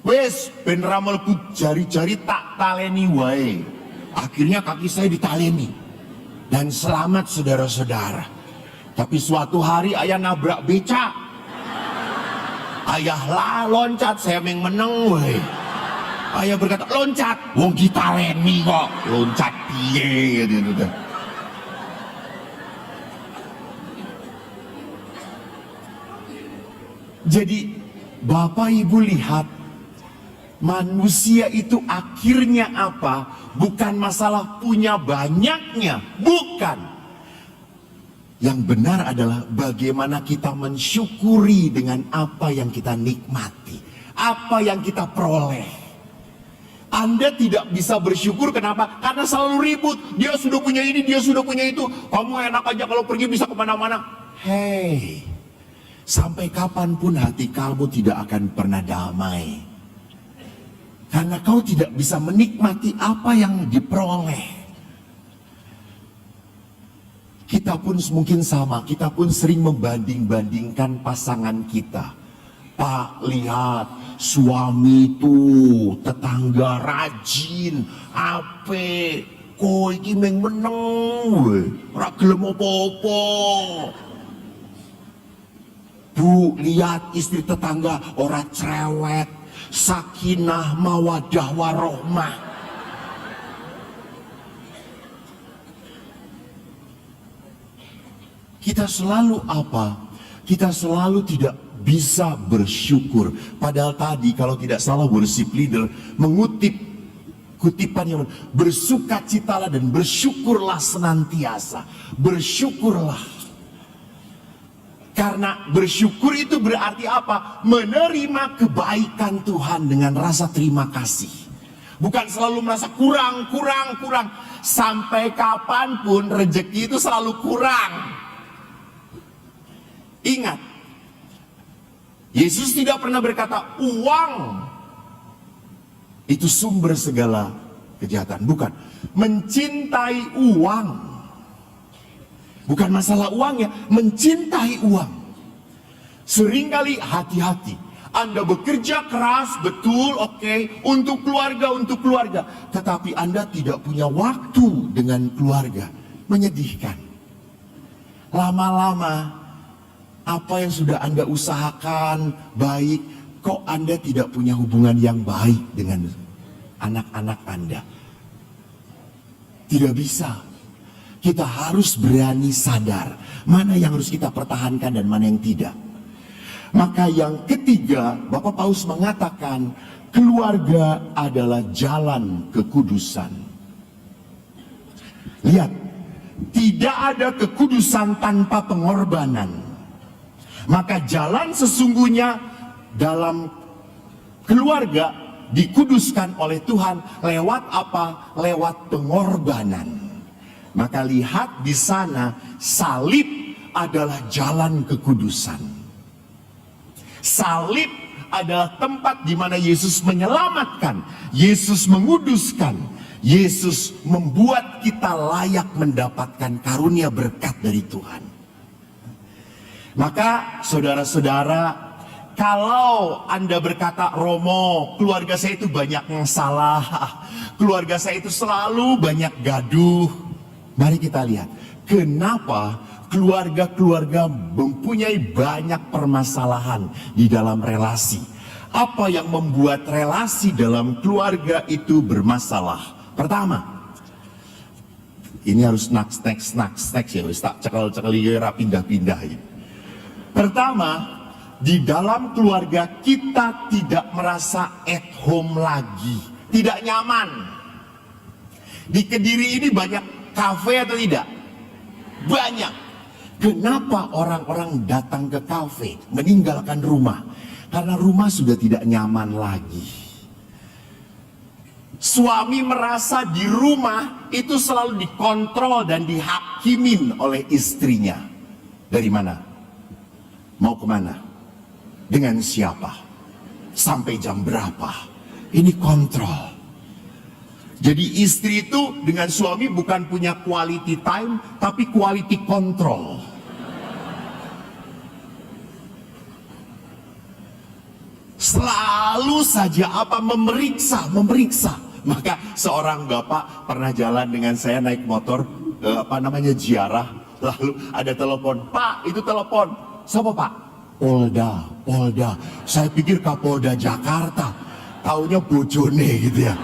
Wes, ben ramelku jari-jari tak taleni wae. Akhirnya kaki saya ditaleni. Dan selamat saudara-saudara. Tapi suatu hari ayah nabrak becak. Ayah lah loncat, saya meneng wae. Ayah berkata, loncat, wong ditaleni kok. Loncat piye gitu. Jadi Bapak Ibu lihat, manusia itu akhirnya apa? Bukan masalah punya banyaknya, bukan. Yang benar adalah bagaimana kita mensyukuri dengan apa yang kita nikmati, apa yang kita peroleh. Anda tidak bisa bersyukur, kenapa? Karena selalu ribut. Dia sudah punya ini, dia sudah punya itu. Kamu enak aja kalau pergi bisa kemana-mana. Hei, sampai kapanpun hati kamu tidak akan pernah damai. Karena kau tidak bisa menikmati apa yang diperoleh. Kita pun mungkin sama, kita pun sering membanding-bandingkan pasangan kita. Pak, lihat suami tuh tetangga rajin, ape, kok iki meng meneng we, ora gelem apa-apa. Bu, lihat istri tetangga ora cerewet, sakinah mawadah warohmah. Kita selalu apa? Kita selalu tidak bisa bersyukur. Padahal tadi kalau tidak salah worship leader mengutip kutipan yang bersukacitalah dan bersyukurlah senantiasa. Bersyukurlah. Karena bersyukur itu berarti apa? Menerima kebaikan Tuhan dengan rasa terima kasih. Bukan selalu merasa kurang. Sampai kapanpun rezeki itu selalu kurang. Ingat, Yesus tidak pernah berkata uang itu sumber segala kejahatan. Bukan. Mencintai uang. Bukan masalah uangnya, mencintai uang. Seringkali hati-hati. Anda bekerja keras, betul, oke, untuk keluarga. Tetapi Anda tidak punya waktu dengan keluarga. Menyedihkan. Lama-lama, apa yang sudah Anda usahakan baik, kok Anda tidak punya hubungan yang baik dengan anak-anak Anda? Tidak bisa. Kita harus berani sadar mana yang harus kita pertahankan dan mana yang tidak. Maka yang ketiga, Bapak Paus mengatakan keluarga adalah jalan kekudusan. Lihat, tidak ada kekudusan tanpa pengorbanan. Maka jalan sesungguhnya dalam keluarga dikuduskan oleh Tuhan lewat apa? Lewat pengorbanan. Maka lihat di sana, salib adalah jalan kekudusan. Salib adalah tempat di mana Yesus menyelamatkan, Yesus menguduskan, Yesus membuat kita layak mendapatkan karunia berkat dari Tuhan. Maka saudara-saudara, kalau Anda berkata, Romo, keluarga saya itu banyak yang salah, keluarga saya itu selalu banyak gaduh. Mari kita lihat, kenapa keluarga-keluarga mempunyai banyak permasalahan di dalam relasi. Apa yang membuat relasi dalam keluarga itu bermasalah? Pertama, ini harus next ya, tak cekal-cekal pindah-pindah ya. Pertama, di dalam keluarga kita tidak merasa at home lagi, tidak nyaman. Di Kediri ini banyak kafe atau tidak? Banyak. Kenapa orang-orang datang ke kafe, meninggalkan rumah? Karena rumah sudah tidak nyaman lagi. Suami merasa di rumah itu selalu dikontrol dan dihakimin oleh istrinya. Dari mana? Mau kemana? Dengan siapa? Sampai jam berapa? Ini kontrol. Jadi istri itu dengan suami bukan punya quality time, tapi quality control. Selalu saja apa? Memeriksa. Maka seorang bapak pernah jalan dengan saya naik motor, ziarah. Lalu ada telepon, Pak, itu telepon. Siapa Pak? Polda. Saya pikir Kapolda Jakarta, taunya bojone gitu ya.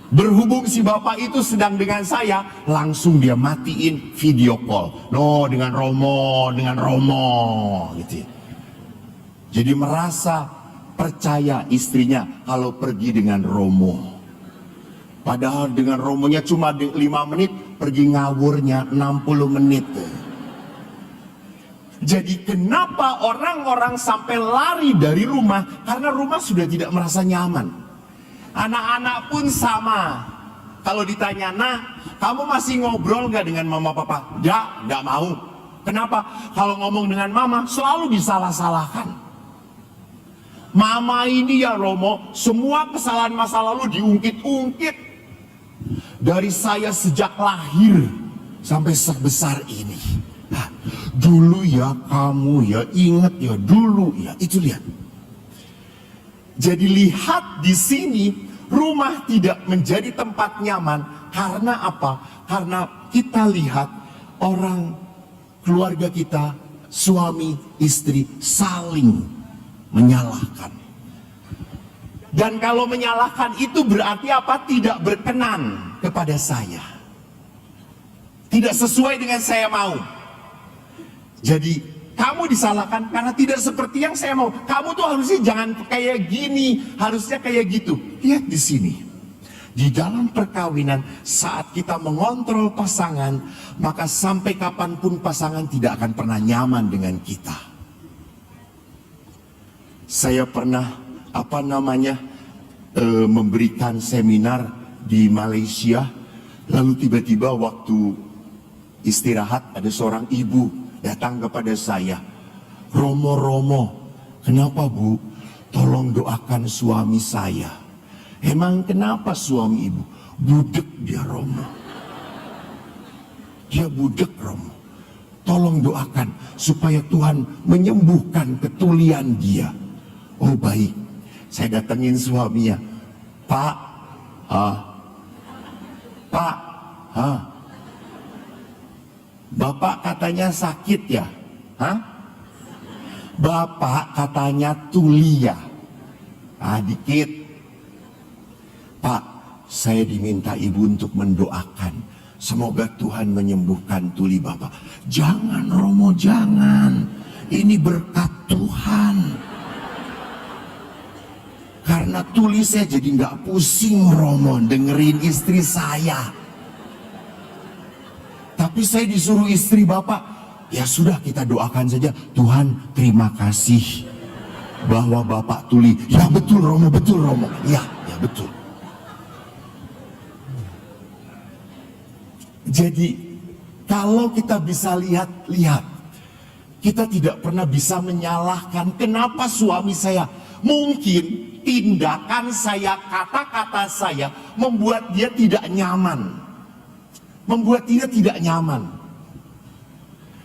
Berhubung si bapak itu sedang dengan saya, langsung dia matiin video call. No, dengan Romo gitu ya. Jadi merasa percaya istrinya kalau pergi dengan Romo. Padahal dengan Romonya cuma 5 menit, pergi ngawurnya 60 menit. Jadi kenapa orang-orang sampai lari dari rumah? Karena rumah sudah tidak merasa nyaman. Anak-anak pun sama. Kalau ditanya, nah, kamu masih ngobrol gak dengan mama papa? Gak mau. Kenapa? Kalau ngomong dengan mama selalu disalah-salahkan. Mama ini ya Romo, semua kesalahan masa lalu diungkit-ungkit. Dari saya sejak lahir sampai sebesar ini. Dulu ya kamu ya, ingat ya dulu ya, itu lihat. Jadi lihat di sini, rumah tidak menjadi tempat nyaman karena apa? Karena kita lihat orang keluarga kita, suami istri saling menyalahkan. Dan kalau menyalahkan itu berarti apa? Tidak berkenan kepada saya. Tidak sesuai dengan saya mau. Jadi kamu disalahkan karena tidak seperti yang saya mau. Kamu tuh harusnya jangan kayak gini, harusnya kayak gitu. Lihat di sini. Di dalam perkawinan, saat kita mengontrol pasangan, maka sampai kapanpun pasangan tidak akan pernah nyaman dengan kita. Saya pernah memberikan seminar di Malaysia, lalu tiba-tiba waktu istirahat ada seorang ibu datang kepada saya. Romo, kenapa Bu? Tolong doakan suami saya. Emang kenapa suami ibu? Budek dia Romo. Dia budek Romo. Tolong doakan supaya Tuhan menyembuhkan ketulian dia. Oh baik. Saya datengin suaminya. Pak, Bapak katanya sakit ya? Bapak katanya tuli ya? Dikit. Pak, saya diminta ibu untuk mendoakan. Semoga Tuhan menyembuhkan tuli Bapak. Jangan Romo, jangan. Ini berkat Tuhan. Karena tuli saya jadi nggak pusing Romo dengerin istri saya. Tapi saya disuruh istri Bapak, ya sudah kita doakan saja. Tuhan terima kasih bahwa Bapak tuli. Ya betul Romo, betul Romo. Ya betul. Jadi kalau kita bisa lihat, kita tidak pernah bisa menyalahkan kenapa suami saya. Mungkin tindakan saya, kata-kata saya membuat dia tidak nyaman. Membuat dia tidak nyaman.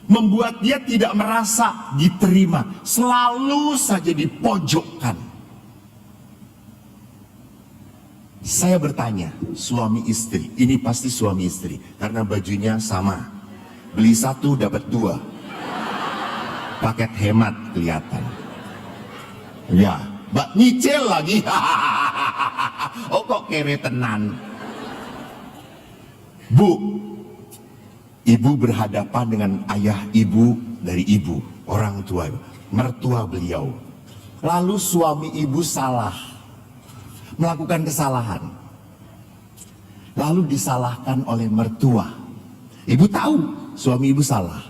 Membuat dia tidak merasa diterima. Selalu saja dipojokkan. Saya bertanya, suami istri, ini pasti suami istri, karena bajunya sama. Beli satu dapat dua. Paket hemat kelihatan. Ya, Mbak nyicil lagi. Oh kok kere tenan. Bu, ibu berhadapan dengan ayah ibu dari ibu, orang tua, mertua beliau. Lalu suami ibu salah, melakukan kesalahan, lalu disalahkan oleh mertua. Ibu tahu suami ibu salah,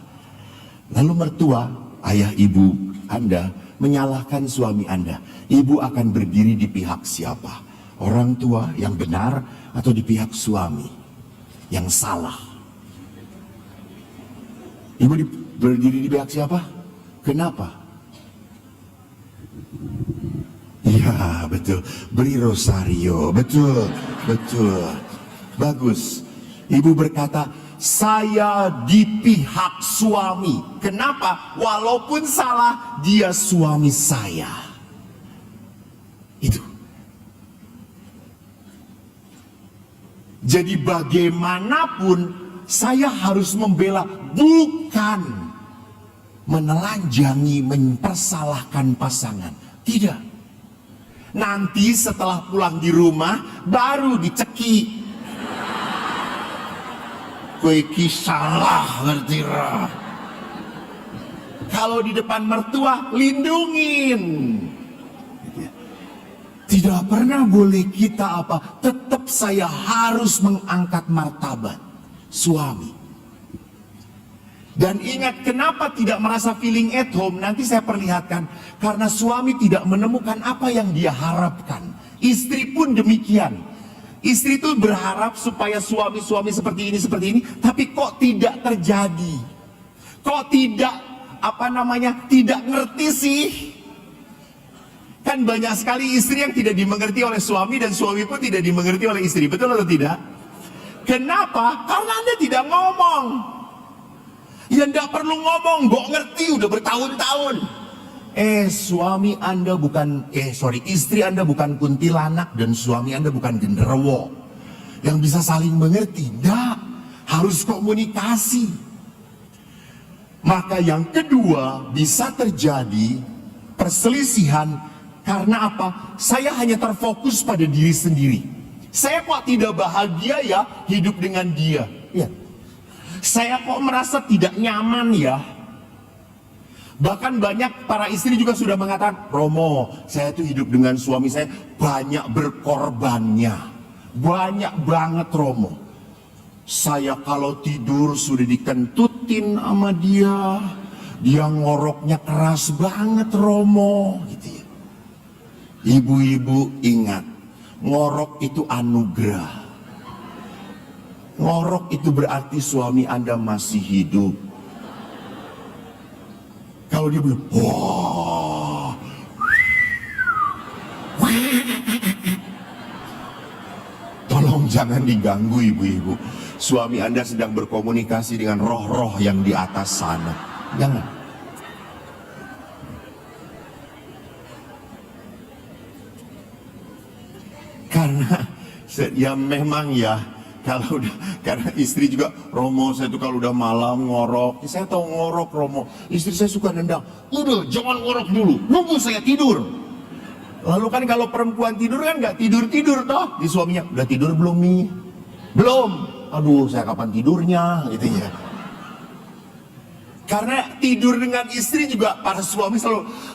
lalu mertua, ayah ibu Anda menyalahkan suami Anda. Ibu akan berdiri di pihak siapa? Orang tua yang benar atau di pihak suami yang salah? Ibu berdiri di pihak siapa? Kenapa? Iya betul, beri rosario, betul. Bagus. Ibu berkata, saya di pihak suami. Kenapa? Walaupun salah, dia suami saya. Itu. Jadi bagaimanapun saya harus membela, bukan menelanjangi, mempersalahkan pasangan. Tidak. Nanti setelah pulang di rumah baru diceki. Kowe iki salah ngerti ra. Kalau di depan mertua lindungin. Tidak pernah boleh kita tetap saya harus mengangkat martabat suami. Dan ingat kenapa tidak merasa feeling at home, nanti saya perlihatkan. Karena suami tidak menemukan apa yang dia harapkan. Istri pun demikian. Istri itu berharap supaya suami-suami seperti ini, tapi kok tidak terjadi. Kok tidak, tidak ngerti sih. Kan banyak sekali istri yang tidak dimengerti oleh suami dan suami pun tidak dimengerti oleh istri. Betul atau tidak? Kenapa? Karena Anda tidak ngomong. Ya enggak perlu ngomong, Mbok ngerti udah bertahun-tahun. Suami Anda bukan, istri Anda bukan kuntilanak dan suami Anda bukan genderuwo yang bisa saling mengerti. Enggak, harus komunikasi. Maka yang kedua, bisa terjadi perselisihan karena apa? Saya hanya terfokus pada diri sendiri. Saya kok tidak bahagia ya hidup dengan dia. Ya. Saya kok merasa tidak nyaman ya. Bahkan banyak para istri juga sudah mengatakan, Romo, saya tuh hidup dengan suami saya banyak berkorbannya. Banyak banget Romo. Saya kalau tidur sudah dikentutin sama dia. Dia ngoroknya keras banget Romo. Gitu ya. Ibu-ibu ingat, ngorok itu anugerah. Ngorok itu berarti suami Anda masih hidup. Kalau dia bilang, wah, tolong jangan diganggu ibu-ibu. Suami Anda sedang berkomunikasi dengan roh-roh yang di atas sana. Jangan. Karena ya memang ya, kalau udah, karena istri juga, Romo saya tuh kalau udah malam ngorok, saya tahu ngorok Romo, istri saya suka nendang, udah jangan ngorok dulu, nunggu saya tidur. Lalu kan kalau perempuan tidur kan nggak tidur-tidur toh, di suaminya, udah tidur belum nih? Belum, aduh saya kapan tidurnya gitu ya. Karena tidur dengan istri juga para suami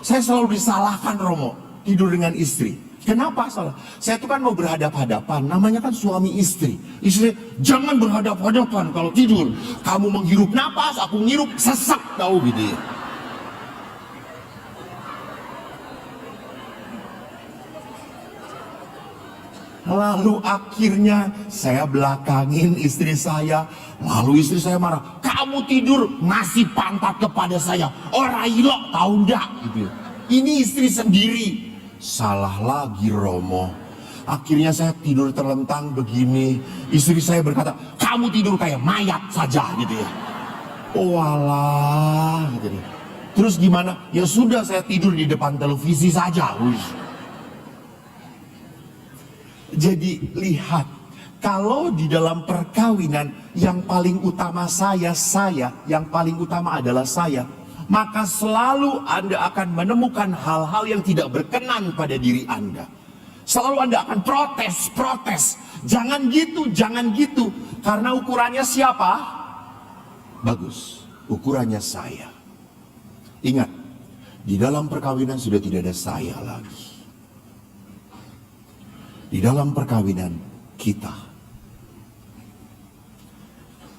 saya selalu disalahkan Romo, tidur dengan istri. Kenapa salah? Saya itu kan mau berhadap-hadapan, namanya kan suami istri. Istri, jangan berhadap-hadapan kalau tidur. Kamu menghirup napas, aku ngirup sesak, tahu gitu ya. Lalu akhirnya saya belakangin istri saya. Lalu istri saya marah, kamu tidur ngasih pantat kepada saya. Orang ilok tahu enggak? Gitu ya. Ini istri sendiri. Salah lagi Romo. Akhirnya saya tidur terlentang begini. Istri saya berkata, kamu tidur kayak mayat saja gitu ya. Oh alah gitu. Terus gimana? Ya sudah saya tidur di depan televisi saja. Jadi lihat, kalau di dalam perkawinan yang paling utama saya, yang paling utama adalah saya, maka selalu Anda akan menemukan hal-hal yang tidak berkenan pada diri Anda. Selalu Anda akan protes. Jangan gitu. Karena ukurannya siapa? Bagus, ukurannya saya. Ingat, di dalam perkawinan sudah tidak ada saya lagi. Di dalam perkawinan kita.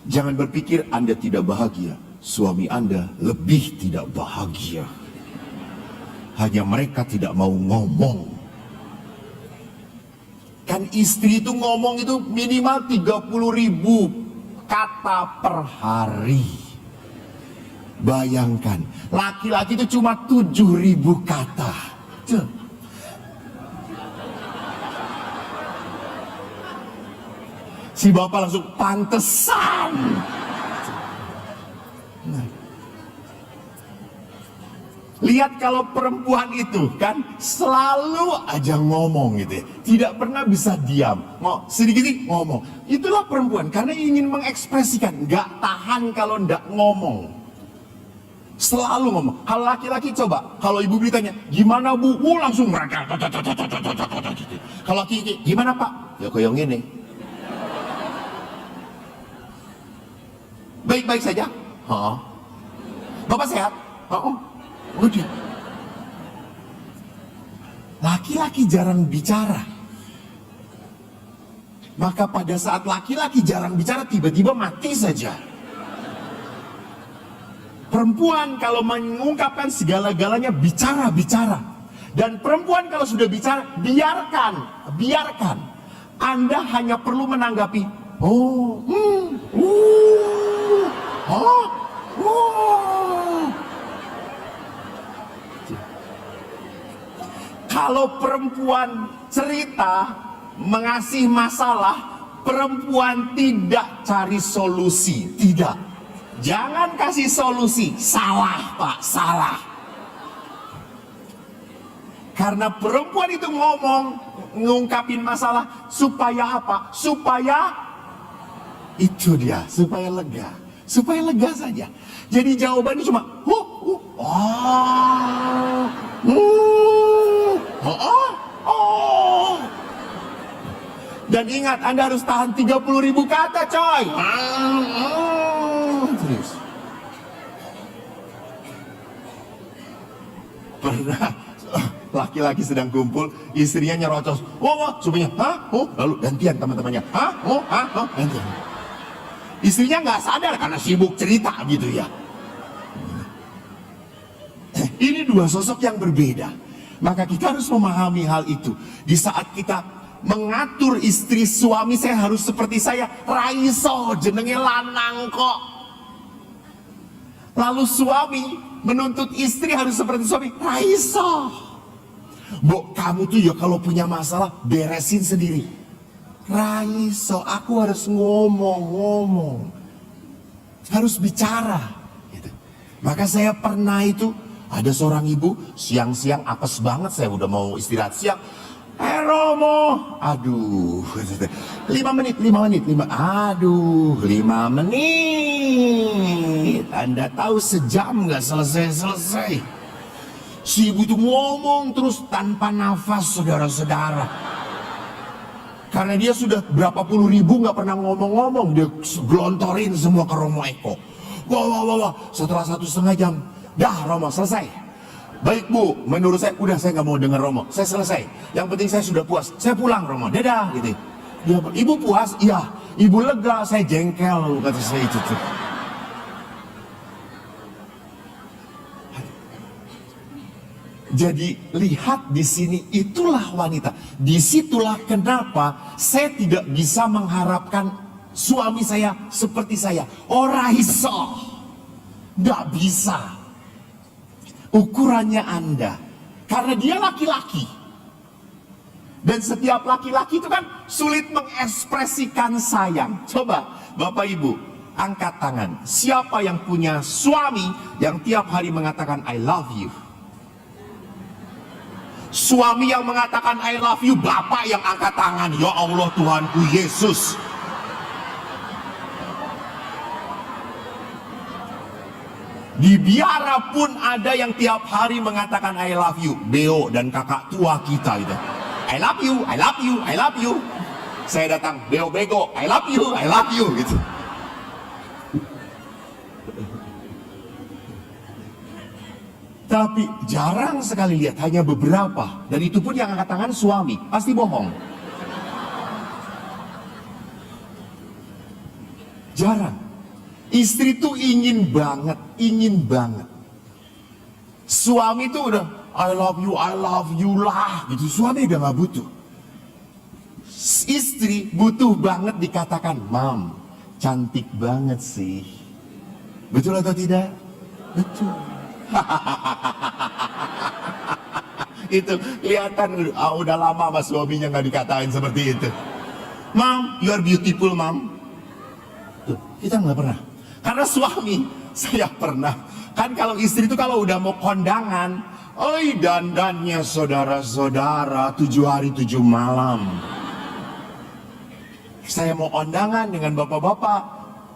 Jangan berpikir Anda tidak bahagia. Suami Anda lebih tidak bahagia. Hanya mereka tidak mau ngomong. Kan istri itu ngomong itu minimal 30.000 kata per hari. Bayangkan, laki-laki itu cuma 7.000 kata. Si bapak langsung pantesan. Lihat kalau perempuan itu kan selalu aja ngomong gitu ya. Tidak pernah bisa diam. Mau sedikit ngomong. Itulah perempuan karena ingin mengekspresikan. Gak tahan kalau ndak ngomong. Selalu ngomong. Kalau laki-laki coba. Kalau ibu ditanya, gimana bu? Langsung mereka. Kalau laki-laki, gimana pak? Ya kayak gini. Baik-baik saja. Bapak sehat? Udah. Laki-laki jarang bicara. Maka pada saat laki-laki jarang bicara, tiba-tiba mati saja. Perempuan kalau mengungkapkan segala-galanya bicara. Dan perempuan kalau sudah bicara, biarkan. Anda hanya perlu menanggapi, Kalau perempuan cerita mengasih masalah, perempuan tidak cari solusi, tidak. Jangan kasih solusi. Salah Pak, salah. Karena perempuan itu ngungkapin masalah supaya apa? Supaya itu dia, supaya lega. Supaya lega saja. Jadi jawabannya cuma Dan ingat, Anda harus tahan 30.000 kata, coy. Serius. Pernah laki-laki sedang kumpul, istrinya nyerocos, supaya, lalu gantian teman-temannya, gantian. Istrinya nggak sadar karena sibuk cerita gitu ya. Ini dua sosok yang berbeda. Maka kita harus memahami hal itu. Di saat kita mengatur istri, suami saya harus seperti saya, raiso jenenge lanang kok. Lalu suami menuntut istri harus seperti suami, raiso. Mbok, kamu tuh ya kalau punya masalah beresin sendiri. Raiso, aku harus ngomong. Harus bicara gitu. Maka saya pernah itu, ada seorang ibu siang-siang apes banget, saya udah mau istirahat siang. Romo, aduh, 5 menit, aduh, 5 menit. Anda tahu sejam nggak selesai. Si ibu itu ngomong terus tanpa nafas, saudara-saudara. Karena dia sudah berapa puluh ribu nggak pernah ngomong-ngomong, dia gelontorin semua ke Romo Eko. Wah. Setelah 1,5 jam, dah Romo selesai. Baik Bu, menurut saya udah, saya nggak mau dengar Romo, saya selesai. Yang penting saya sudah puas, saya pulang Romo, dadah gitu. Dia, Ibu puas? Iya. Ibu lega, saya jengkel, kata saya itu tuh. Jadi lihat di sini, itulah wanita. Disitulah kenapa saya tidak bisa mengharapkan suami saya seperti saya. Ora iso, nggak bisa. Ukurannya Anda, karena dia laki-laki. Dan setiap laki-laki itu kan sulit mengekspresikan sayang. Coba Bapak Ibu angkat tangan. Siapa yang punya suami yang tiap hari mengatakan I love you? Suami yang mengatakan I love you, bapak yang angkat tangan. Ya Allah Tuhanku Yesus. Di biara pun ada yang tiap hari mengatakan I love you. Beo dan kakak tua kita itu. I love you, I love you, I love you. Saya datang, Beo bego, I love you gitu. Tapi jarang sekali lihat, hanya beberapa. Dan itu pun yang angkat tangan suami, pasti bohong. Jarang. Istri tuh ingin banget. Suami tuh udah I love you lah gitu. Suami udah gak butuh. Istri butuh banget dikatakan, Mam, cantik banget sih. Betul atau tidak? Betul. Itu kelihatan udah lama sama suaminya nggak dikatain seperti itu. Mom, you are beautiful, Mom. Tuh, kita nggak pernah. Karena suami, saya pernah. Kan kalau istri itu kalau udah mau kondangan, oi dandannya saudara-saudara 7 hari 7 malam. Saya mau kondangan dengan bapak-bapak,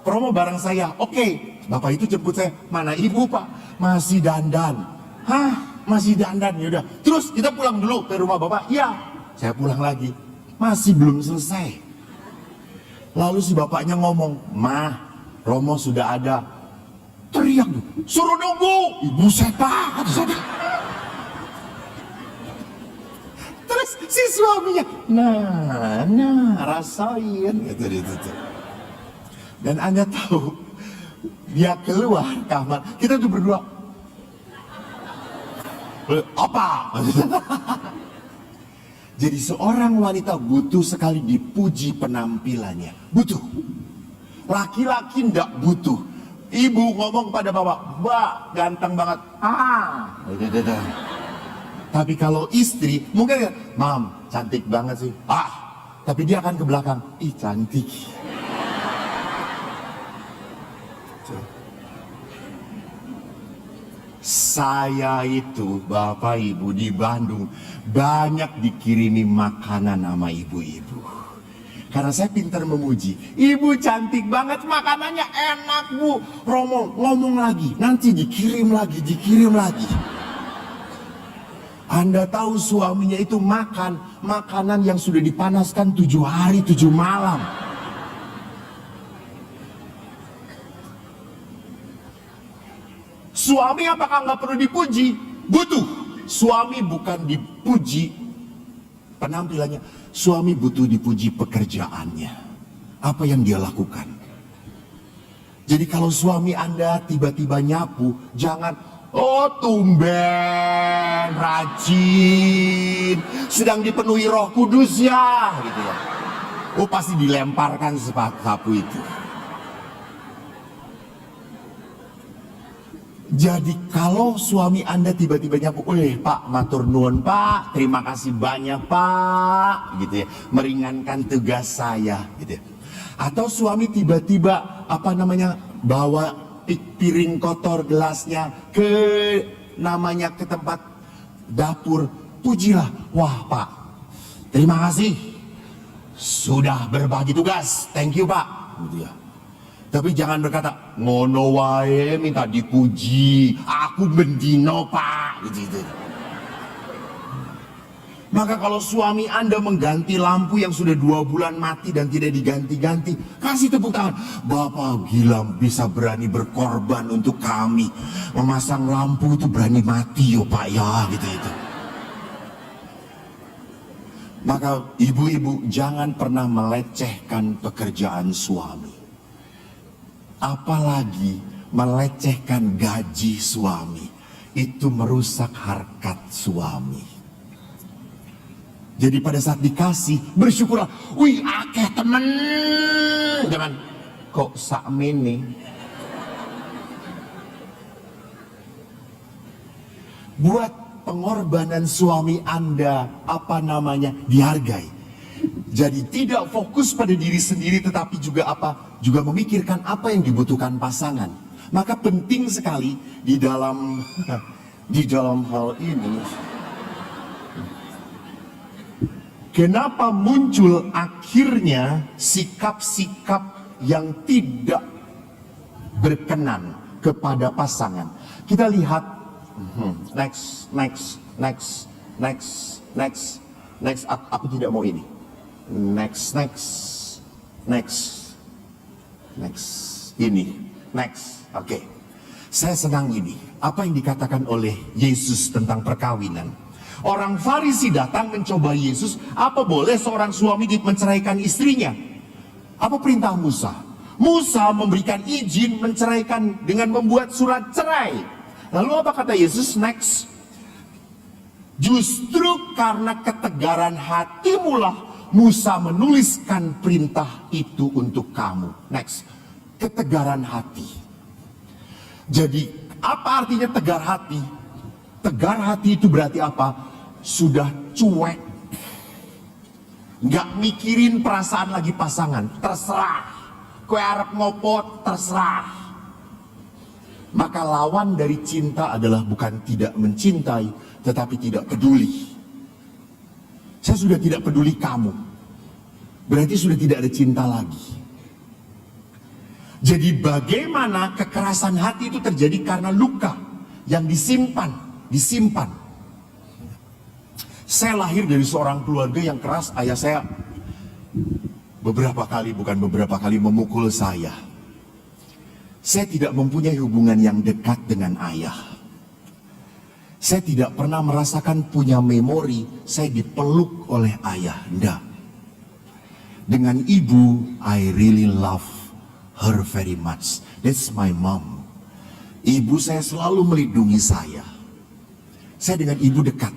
promo bareng saya. Oke, bapak itu jemput saya. Mana ibu Pak? Masih dandan. Hah? Masih dandan, yaudah. Terus kita pulang dulu ke rumah bapak. Iya. Saya pulang lagi. Masih belum selesai. Lalu si bapaknya ngomong, Ma, Romo sudah ada. Teriak, suruh nunggu. Ibu setan. Terus si suaminya, nah, rasain. Gitu. Dan Anda tahu, dia keluar kamar, kita tuh berdua apa? Jadi seorang wanita butuh sekali dipuji penampilannya, butuh. Laki-laki ndak butuh. Ibu ngomong pada bapak, Mbak ganteng banget. Tapi kalau istri mungkin, Mam cantik banget sih. Tapi dia akan ke belakang, ih cantik. Saya itu Bapak Ibu di Bandung banyak dikirimi makanan sama ibu-ibu. Karena saya pintar memuji. Ibu cantik banget, makanannya enak Bu. Romo ngomong lagi, nanti dikirim lagi, dikirim lagi. Anda tahu suaminya itu makan makanan yang sudah dipanaskan 7 hari 7 malam. Suami apakah nggak perlu dipuji? Butuh. Suami bukan dipuji penampilannya. Suami butuh dipuji pekerjaannya. Apa yang dia lakukan. Jadi kalau suami Anda tiba-tiba nyapu, jangan, oh tumben, rajin, sedang dipenuhi Roh Kudus ya, gitu ya. Oh pasti dilemparkan sapu itu. Jadi kalau suami Anda tiba-tiba nyapu, Pak matur nuwun Pak, terima kasih banyak Pak, gitu ya, meringankan tugas saya, gitu ya. Atau suami tiba-tiba bawa piring kotor gelasnya ke tempat dapur, pujilah, wah Pak, terima kasih sudah berbagi tugas, thank you Pak, gitu ya. Tapi jangan berkata, ngono wae minta dipuji, aku bendino Pak, gitu. Maka kalau suami Anda mengganti lampu yang sudah 2 bulan mati dan tidak diganti-ganti, kasih tepuk tangan. Bapak gila bisa berani berkorban untuk kami. Memasang lampu itu berani mati yo Pak ya, gitu. Maka ibu-ibu jangan pernah melecehkan pekerjaan suami. Apalagi melecehkan gaji suami. Itu merusak harkat suami. Jadi pada saat dikasih, bersyukurlah. Wih akeh temen. Jangan, kok sakmene. Buat pengorbanan suami Anda, dihargai. Jadi tidak fokus pada diri sendiri, tetapi juga memikirkan apa yang dibutuhkan pasangan. Maka penting sekali di dalam hal ini. Kenapa muncul akhirnya sikap-sikap yang tidak berkenan kepada pasangan? Kita lihat next. Aku tidak mau ini. Next. Ini. Next. Oke. Saya senang ini. Apa yang dikatakan oleh Yesus tentang perkawinan. Orang Farisi datang mencoba Yesus. Apa boleh seorang suami menceraikan istrinya? Apa perintah Musa? Musa memberikan izin menceraikan dengan membuat surat cerai. Lalu apa kata Yesus? Next. Justru karena ketegaran hatimulah Musa menuliskan perintah itu untuk kamu. Next. Ketegaran hati. Jadi apa artinya tegar hati? Tegar hati itu berarti apa? Sudah cuek. Nggak mikirin perasaan lagi pasangan. Terserah. Kowe arep ngopo terserah. Maka lawan dari cinta adalah bukan tidak mencintai, tetapi tidak peduli. Saya sudah tidak peduli kamu. Berarti sudah tidak ada cinta lagi. Jadi bagaimana kekerasan hati itu terjadi karena luka yang disimpan. Saya lahir dari seorang keluarga yang keras. Ayah saya bukan beberapa kali memukul saya. Saya tidak mempunyai hubungan yang dekat dengan ayah. Saya tidak pernah merasakan punya memori saya dipeluk oleh ayah. Enggak. Dengan ibu, I really love her very much. That's my mom. Ibu saya selalu melindungi saya. Saya dengan ibu dekat.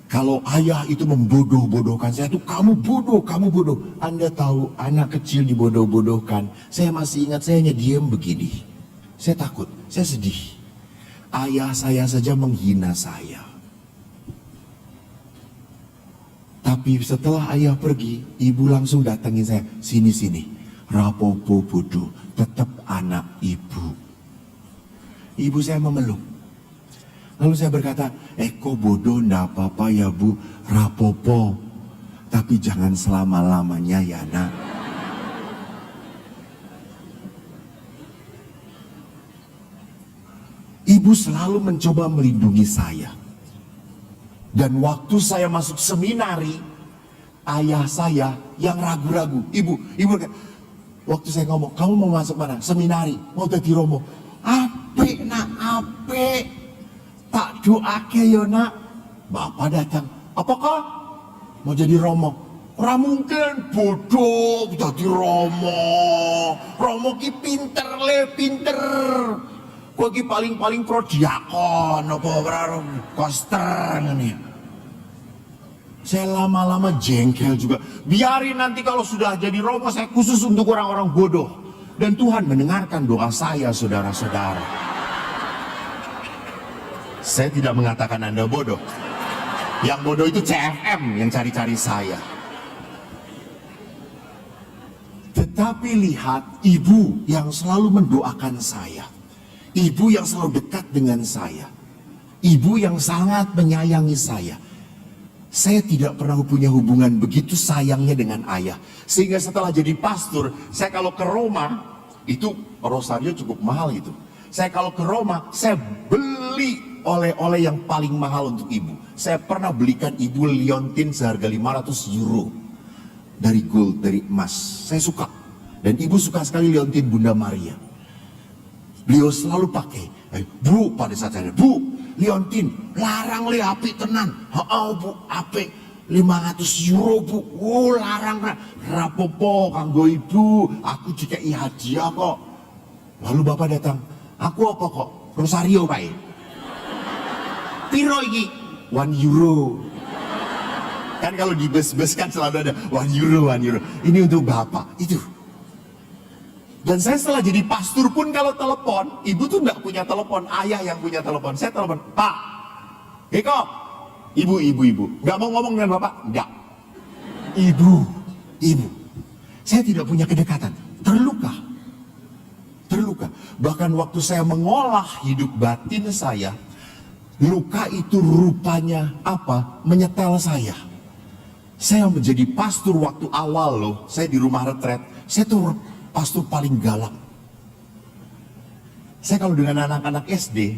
Kalau ayah itu membodoh-bodohkan saya tuh, kamu bodoh. Anda tahu anak kecil dibodoh-bodohkan. Saya masih ingat, saya hanya diam begini. Saya takut, saya sedih. Ayah saya saja menghina saya. Tapi setelah ayah pergi, ibu langsung datangin saya. Sini. Rapopo bodoh, tetap anak ibu. Ibu saya memeluk. Lalu saya berkata, kok bodoh ndak apa-apa ya Bu, rapopo. Tapi jangan selama-lamanya ya nak. Ibu selalu mencoba melindungi saya. Dan waktu saya masuk seminari, ayah saya yang ragu-ragu. Ibu waktu saya ngomong, kamu mau masuk mana? Seminari, mau jadi romo. Ape nak, ape. Tak doake yo nak. Bapak datang, apakah mau jadi romo? Ora mungkin, bodoh jadi romo. Romo ki pinter. Kok ki paling pro diakon apa ora koster ngene. Saya lama-lama jengkel juga. Biarin nanti kalau sudah jadi romo saya khusus untuk orang-orang bodoh. Dan Tuhan mendengarkan doa saya, saudara-saudara. Saya tidak mengatakan Anda bodoh. Yang bodoh itu CFM yang cari-cari saya. Tetapi lihat ibu yang selalu mendoakan saya. Ibu yang selalu dekat dengan saya. Ibu yang sangat menyayangi saya. Saya tidak pernah punya hubungan begitu sayangnya dengan ayah. Sehingga setelah jadi pastor, saya kalau ke Roma, itu rosario cukup mahal itu. Saya kalau ke Roma, saya beli oleh-oleh yang paling mahal untuk ibu. Saya pernah belikan ibu liontin seharga 500 euro. Dari gold, dari emas. Saya suka. Dan ibu suka sekali liontin Bunda Maria. Beliau selalu pakai. Bu, pada saat saya, Bu, liontin, larang li api tenan. Bu, api 500 euro Bu. Larang rapopo kanggo ibu. Aku dikai hadiah kok. Lalu bapak datang, aku apa kok? Rosario Pak. Piro iki? 1 euro. Kan kalau di bus-bus kan selalu ada 1 euro. Ini untuk bapak, itu. Dan saya setelah jadi pastor pun kalau telepon, ibu tuh nggak punya telepon, ayah yang punya telepon. Saya telepon, Pak, Eko, ibu, nggak mau ngomong dengan bapak, nggak. Ibu. Saya tidak punya kedekatan, terluka. Bahkan waktu saya mengolah hidup batin saya, luka itu rupanya apa? Menyetel saya. Saya menjadi pastor waktu awal loh, saya di rumah retret, saya tuh pastor paling galak. Saya kalau dengan anak-anak SD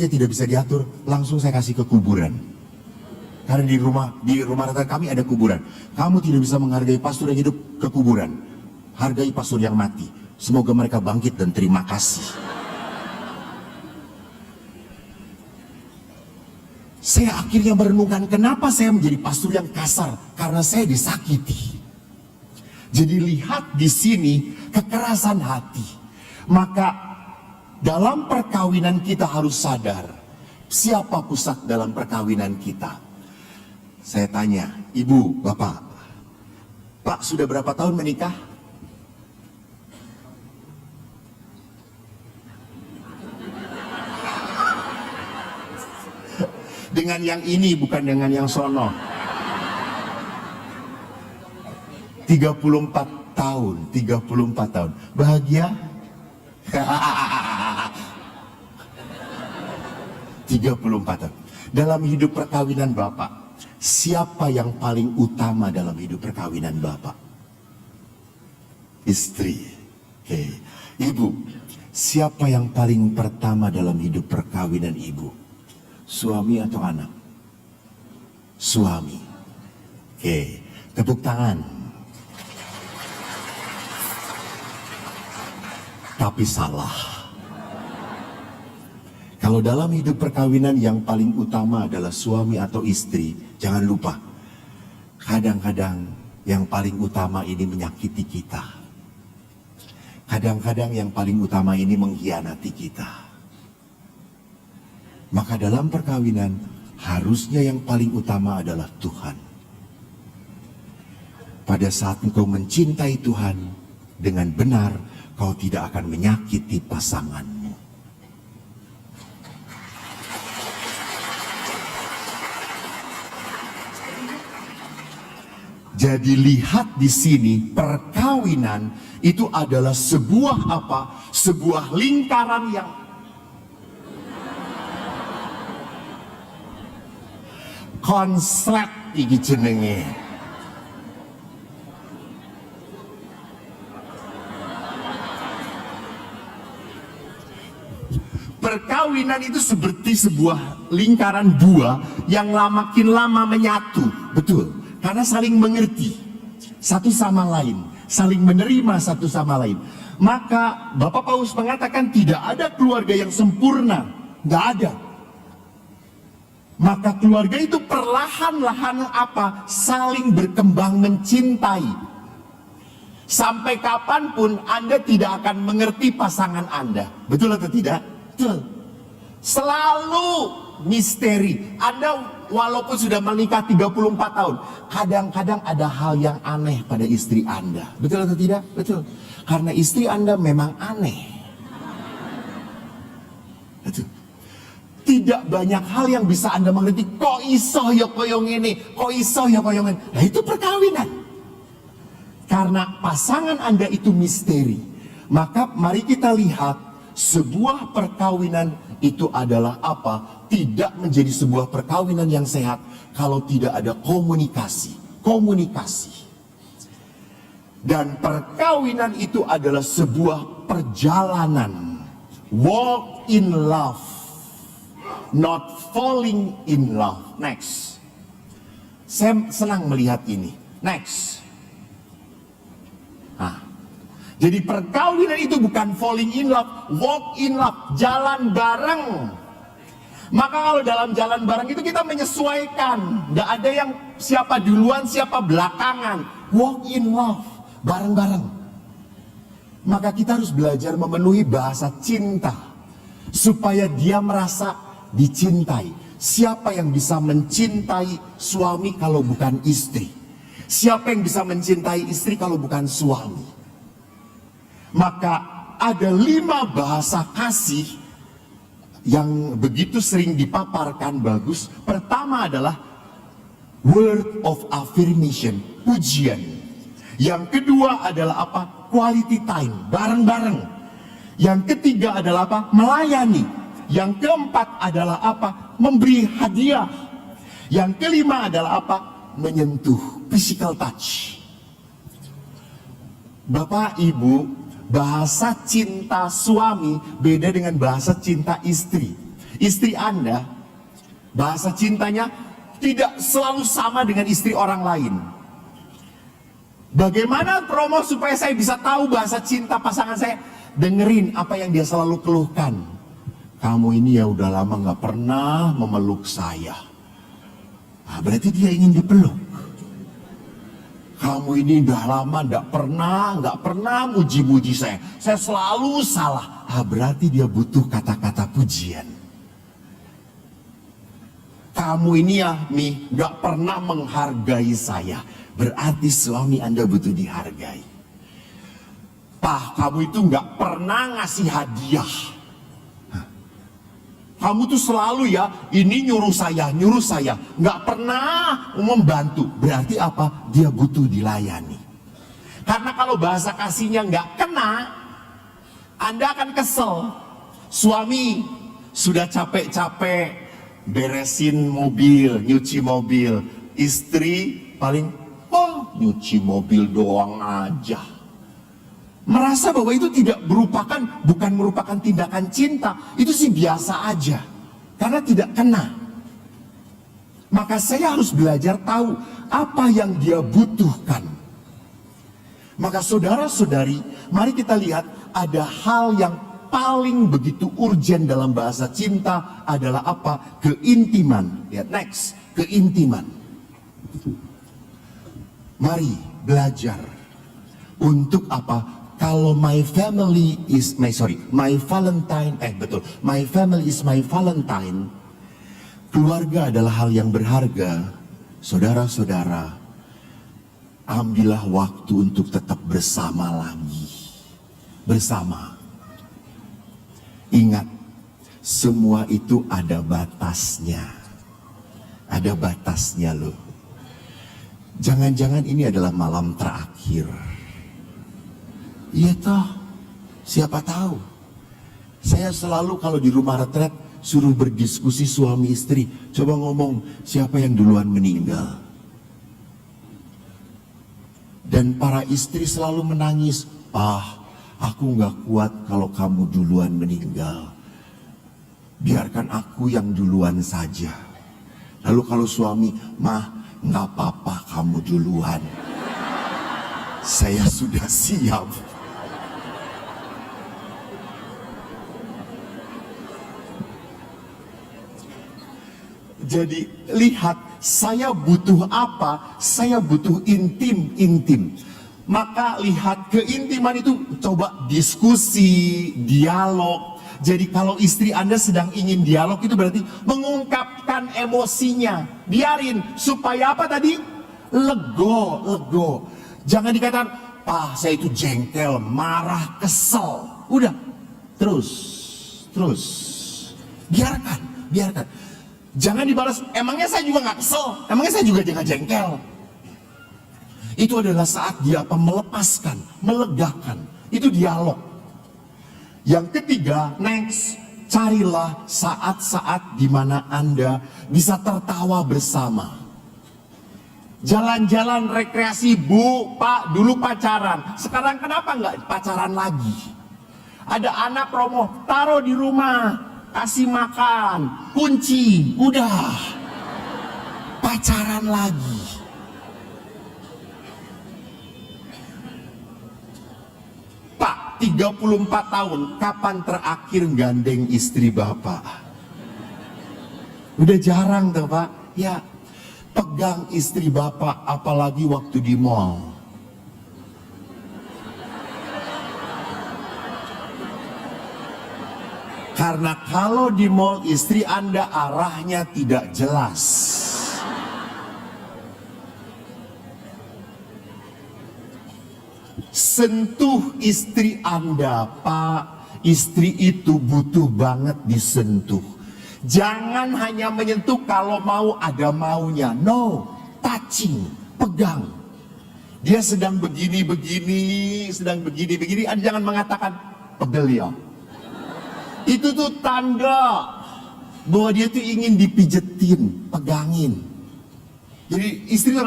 tidak bisa diatur, langsung saya kasih ke kuburan. Karena di rumah retret kami ada kuburan. Kamu tidak bisa menghargai pastor yang hidup ke kuburan. Hargai pastor yang mati. Semoga mereka bangkit dan terima kasih. Saya akhirnya merenungkan kenapa saya menjadi pastor yang kasar. Karena saya disakiti. Jadi lihat di sini kekerasan hati. Maka dalam perkawinan kita harus sadar. Siapa pusat dalam perkawinan kita? Saya tanya, ibu, bapak. Pak sudah berapa tahun menikah? Dengan yang ini bukan dengan yang sono. 34 tahun. Bahagia? 34 tahun. Dalam hidup perkawinan Bapak, siapa yang paling utama dalam hidup perkawinan Bapak? Istri. Oke. Ibu, siapa yang paling pertama dalam hidup perkawinan ibu? Suami atau anak? Suami. Oke. Tepuk tangan. Tapi salah. Kalau dalam hidup perkawinan yang paling utama adalah suami atau istri, jangan lupa, kadang-kadang yang paling utama ini menyakiti kita. Kadang-kadang yang paling utama ini mengkhianati kita. Maka dalam perkawinan harusnya yang paling utama adalah Tuhan. Pada saat engkau mencintai Tuhan dengan benar, kau tidak akan menyakiti pasanganmu. Jadi lihat di sini, perkawinan itu adalah sebuah apa? Sebuah lingkaran yang konslet iki jenenge. Perkawinan itu seperti sebuah lingkaran dua yang makin lama menyatu. Betul, karena saling mengerti satu sama lain, saling menerima satu sama lain. Maka Bapak Paulus mengatakan tidak ada keluarga yang sempurna, nggak ada. Maka keluarga itu perlahan-lahan apa? Saling berkembang mencintai. Sampai kapanpun Anda tidak akan mengerti pasangan Anda. Betul atau tidak? Betul. Selalu misteri. Anda walaupun sudah menikah 34 tahun, kadang-kadang ada hal yang aneh pada istri Anda. Betul atau tidak? Betul. Karena istri Anda memang aneh. Betul. Tidak banyak hal yang bisa Anda mengerti. Kok iso ya koyong ini, kok iso ya koyong ini. Nah itu perkawinan. Karena pasangan Anda itu misteri. Maka mari kita lihat sebuah perkawinan itu adalah apa? Tidak menjadi sebuah perkawinan yang sehat kalau tidak ada komunikasi. Komunikasi. Dan perkawinan itu adalah sebuah perjalanan. Walk in love. Not falling in love. Next. Saya senang melihat ini. Next. Jadi perkawinan itu bukan falling in love, walk in love, jalan bareng. Maka kalau dalam jalan bareng itu kita menyesuaikan. Nggak ada yang siapa duluan, siapa belakangan. Walk in love, bareng-bareng. Maka kita harus belajar memenuhi bahasa cinta. Supaya dia merasa dicintai. Siapa yang bisa mencintai suami kalau bukan istri? Siapa yang bisa mencintai istri kalau bukan suami? Maka ada 5 bahasa kasih yang begitu sering dipaparkan bagus. Pertama adalah word of affirmation, pujian. Yang kedua adalah apa? Quality time, bareng-bareng. Yang ketiga adalah apa? Melayani. Yang keempat adalah apa? Memberi hadiah. Yang kelima adalah apa? Menyentuh, physical touch. Bapak, Ibu, bahasa cinta suami beda dengan bahasa cinta istri. Istri Anda, bahasa cintanya tidak selalu sama dengan istri orang lain. Bagaimana promo supaya saya bisa tahu bahasa cinta pasangan saya? Dengerin apa yang dia selalu keluhkan. Kamu ini ya udah lama gak pernah memeluk saya. Nah, berarti dia ingin dipeluk. Kamu ini udah lama nggak pernah muji-muji saya. Saya selalu salah. Berarti dia butuh kata-kata pujian. Kamu ini ya, nggak pernah menghargai saya. Berarti suami Anda butuh dihargai. Pak, kamu itu nggak pernah ngasih hadiah. Kamu tuh selalu ya, ini nyuruh saya, nggak pernah membantu. Berarti apa? Dia butuh dilayani. Karena kalau bahasa kasihnya nggak kena, Anda akan kesel. Suami sudah capek-capek beresin mobil, nyuci mobil. Istri paling, nyuci mobil doang aja. Merasa bahwa itu bukan merupakan tindakan cinta. Itu sih biasa aja. Karena tidak kena. Maka saya harus belajar tahu apa yang dia butuhkan. Maka saudara-saudari, mari kita lihat ada hal yang paling begitu urgen dalam bahasa cinta adalah apa? Keintiman. Lihat next, keintiman. Mari belajar untuk apa? Kalau my family is my Valentine, my family is my Valentine. Keluarga adalah hal yang berharga. Saudara-saudara, ambillah waktu untuk tetap bersama lagi. Bersama. Ingat, semua itu ada batasnya. Ada batasnya loh. Jangan-jangan ini adalah malam terakhir. Iya toh, siapa tahu. Saya selalu kalau di rumah retret suruh berdiskusi suami istri. Coba ngomong, siapa yang duluan meninggal? Dan para istri selalu menangis, aku gak kuat kalau kamu duluan meninggal. Biarkan aku yang duluan saja. Lalu kalau suami, gak apa-apa kamu duluan. Saya sudah siap. Jadi lihat, saya butuh apa? Saya butuh intim. Maka lihat keintiman itu, coba diskusi, dialog. Jadi kalau istri Anda sedang ingin dialog, itu berarti mengungkapkan emosinya. Biarin, supaya apa tadi? Lego. Jangan dikatakan, saya itu jengkel, marah, kesel. Udah, terus. Biarkan. Jangan dibalas, emangnya saya juga gak kesel, emangnya saya juga jangan jengkel. Itu adalah saat dia melepaskan, melegakan. Itu dialog. Yang ketiga, next, carilah saat-saat di mana Anda bisa tertawa bersama. Jalan-jalan rekreasi, Bu, Pak, dulu pacaran. Sekarang kenapa nggak pacaran lagi? Ada anak promo, taruh di rumah. Kasih makan, kunci, udah. Pacaran lagi. Pak, 34 tahun, kapan terakhir gandeng istri Bapak? Udah jarang tuh, Pak. Ya, pegang istri Bapak, apalagi waktu di mall. Karena kalau di mall istri Anda arahnya tidak jelas. Sentuh istri Anda, Pak. Istri itu butuh banget disentuh. Jangan hanya menyentuh kalau mau ada maunya. No, touching, pegang. Dia sedang begini, Anda jangan mengatakan pegel ya. Itu tuh tanda bahwa dia tuh ingin dipijetin, pegangin. Jadi istri itu,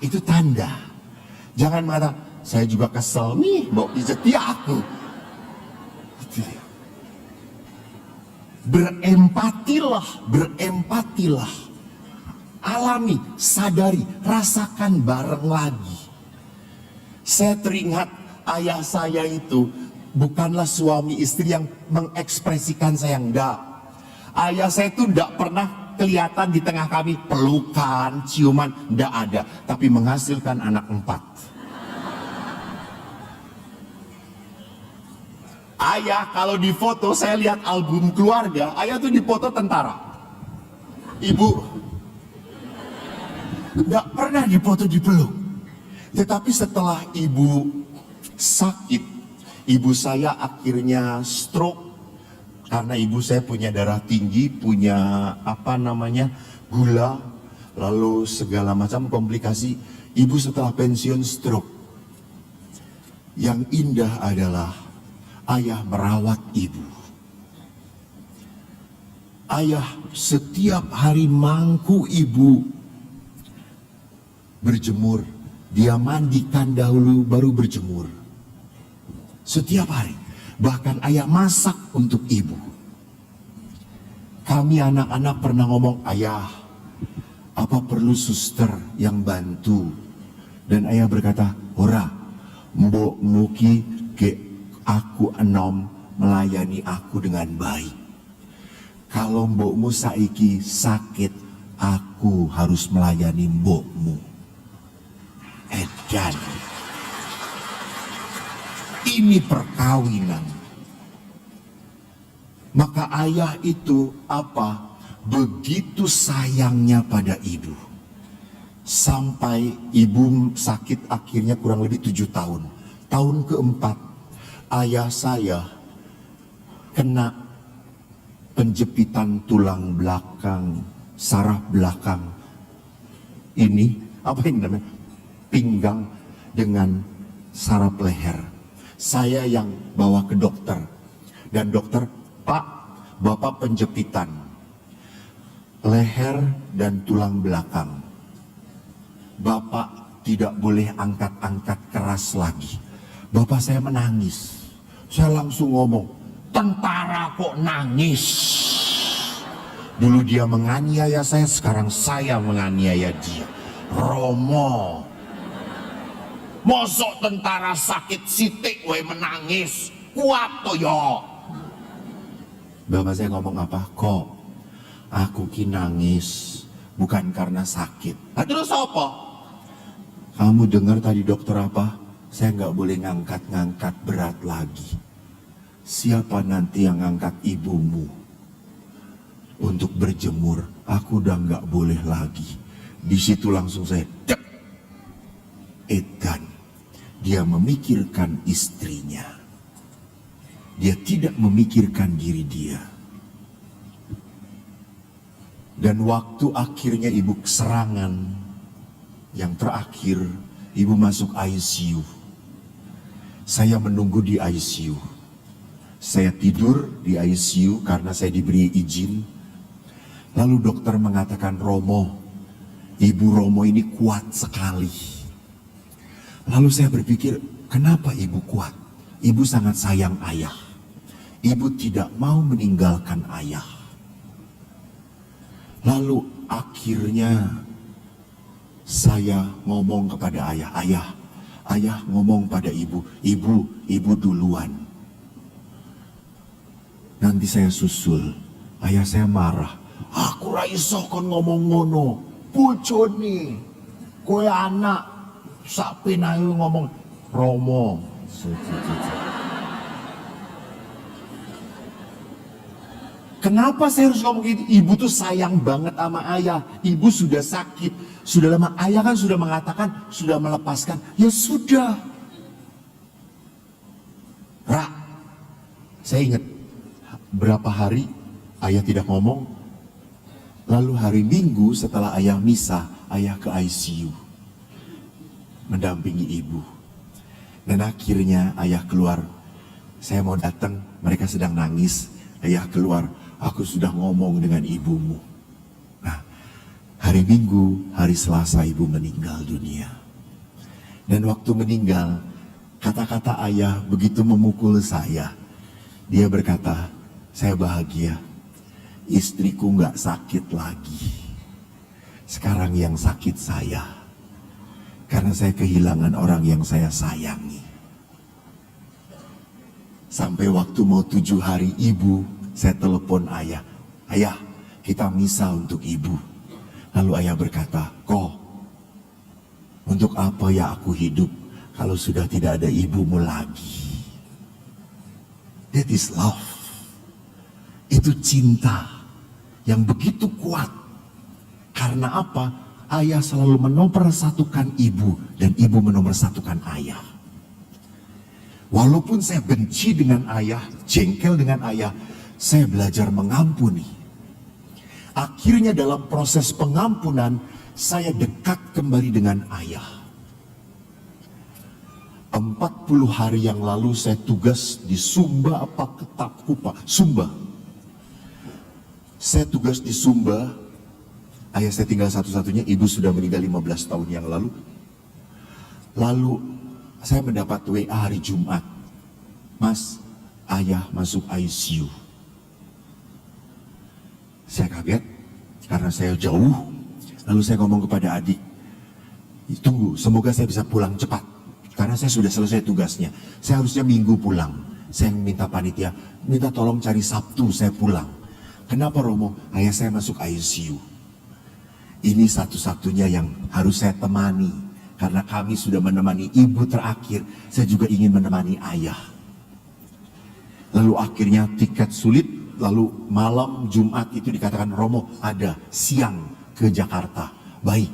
itu tanda. Jangan mengatakan, saya juga kesel nih, mau pijeti aku. Berempatilah. Alami, sadari, rasakan bareng lagi. Saya teringat ayah saya itu bukanlah suami istri yang mengekspresikan saya, enggak. Ayah saya itu enggak pernah kelihatan di tengah kami pelukan, ciuman, enggak ada. Tapi menghasilkan anak 4. Ayah kalau di foto, saya lihat album keluarga, ayah tuh di foto tentara. Ibu enggak pernah di foto dipeluk. Tetapi setelah ibu sakit, ibu saya akhirnya stroke karena ibu saya punya darah tinggi, punya gula, lalu segala macam komplikasi. Ibu setelah pensiun stroke. Yang indah adalah ayah merawat ibu. Ayah setiap hari mangku ibu berjemur. Dia mandikan dahulu baru berjemur. Setiap hari. Bahkan ayah masak untuk ibu. Kami anak-anak pernah ngomong, ayah, apa perlu suster yang bantu? Dan ayah berkata, ora, mbok muki ke aku enom melayani aku dengan baik. Kalau mbokmu saiki sakit, aku harus melayani mbokmu. Edan. Ini perkawinan. Maka ayah itu begitu sayangnya pada ibu. Sampai ibu sakit akhirnya kurang lebih 7 tahun. Tahun keempat, ayah saya kena penjepitan tulang belakang, saraf belakang. Ini, pinggang dengan saraf leher. Saya yang bawa ke dokter. Dan dokter, Pak, Bapak penjepitan leher dan tulang belakang. Bapak tidak boleh angkat-angkat keras lagi. Bapak saya menangis. Saya langsung ngomong, tentara kok nangis? Dulu dia menganiaya saya, sekarang saya menganiaya dia. Romo, mosok tentara sakit sitik we menangis, kuat to yo. Bapak saya ngomong apa? Kok aku ki nangis bukan karena sakit. Nah, terus apa? Kamu dengar tadi dokter apa? Saya nggak boleh ngangkat-ngangkat berat lagi. Siapa nanti yang ngangkat ibumu untuk berjemur? Aku udah nggak boleh lagi. Di situ langsung saya cek. Edan, dia memikirkan istrinya. Dia tidak memikirkan diri dia. Dan waktu akhirnya ibu serangan, yang terakhir ibu masuk ICU. Saya menunggu di ICU. Saya tidur di ICU karena saya diberi izin. Lalu dokter mengatakan, Romo, Ibu Romo ini kuat sekali. Lalu saya berpikir, kenapa ibu kuat? Ibu sangat sayang ayah. Ibu tidak mau meninggalkan ayah. Lalu akhirnya saya ngomong kepada ayah, ayah ngomong pada ibu, ibu duluan. Nanti saya susul. Ayah saya marah. Aku ra iso kon ngomong ngono. Bojone kowe anak sak pinayu ngomong Romo. Kenapa saya harus ngomong gitu? Ibu tuh sayang banget sama ayah. Ibu sudah sakit, sudah lama. Ayah kan sudah mengatakan, sudah melepaskan. Ya sudah. Ra, saya ingat berapa hari ayah tidak ngomong. Lalu hari Minggu setelah ayah misa, ayah ke ICU. Mendampingi ibu. Dan akhirnya ayah keluar. Saya mau datang, mereka sedang nangis. Ayah keluar, aku sudah ngomong dengan ibumu. Nah, hari Minggu, hari Selasa ibu meninggal dunia. Dan waktu meninggal, kata-kata ayah begitu memukul saya. Dia berkata, saya bahagia. Istriku nggak sakit lagi. Sekarang yang sakit saya. Karena saya kehilangan orang yang saya sayangi. Sampai waktu mau 7 hari ibu, saya telepon ayah. Ayah, kita misa untuk ibu. Lalu ayah berkata, kok untuk apa ya aku hidup kalau sudah tidak ada ibumu lagi? That is love. Itu cinta yang begitu kuat. Karena apa? Ayah selalu menomorsatukan ibu dan ibu menomorsatukan ayah. Walaupun saya benci dengan ayah, jengkel dengan ayah, saya belajar mengampuni. Akhirnya dalam proses pengampunan, saya dekat kembali dengan ayah. 40 hari yang lalu saya tugas di Sumba apa Ketapkupa, Sumba. Saya tugas di Sumba, ayah saya tinggal satu-satunya, ibu sudah meninggal 15 tahun yang lalu. Lalu saya mendapat WA hari Jumat, Mas, ayah masuk ICU. Saya kaget karena saya jauh. Lalu saya ngomong kepada adik, tunggu, semoga saya bisa pulang cepat. Karena saya sudah selesai tugasnya. Saya harusnya Minggu pulang. Saya minta panitia, minta tolong cari Sabtu saya pulang. Kenapa Romo? Ayah saya masuk ICU. Ini satu-satunya yang harus saya temani. Karena kami sudah menemani ibu terakhir, saya juga ingin menemani ayah. Lalu akhirnya tiket sulit, lalu malam Jumat itu dikatakan Romo ada siang ke Jakarta. Baik,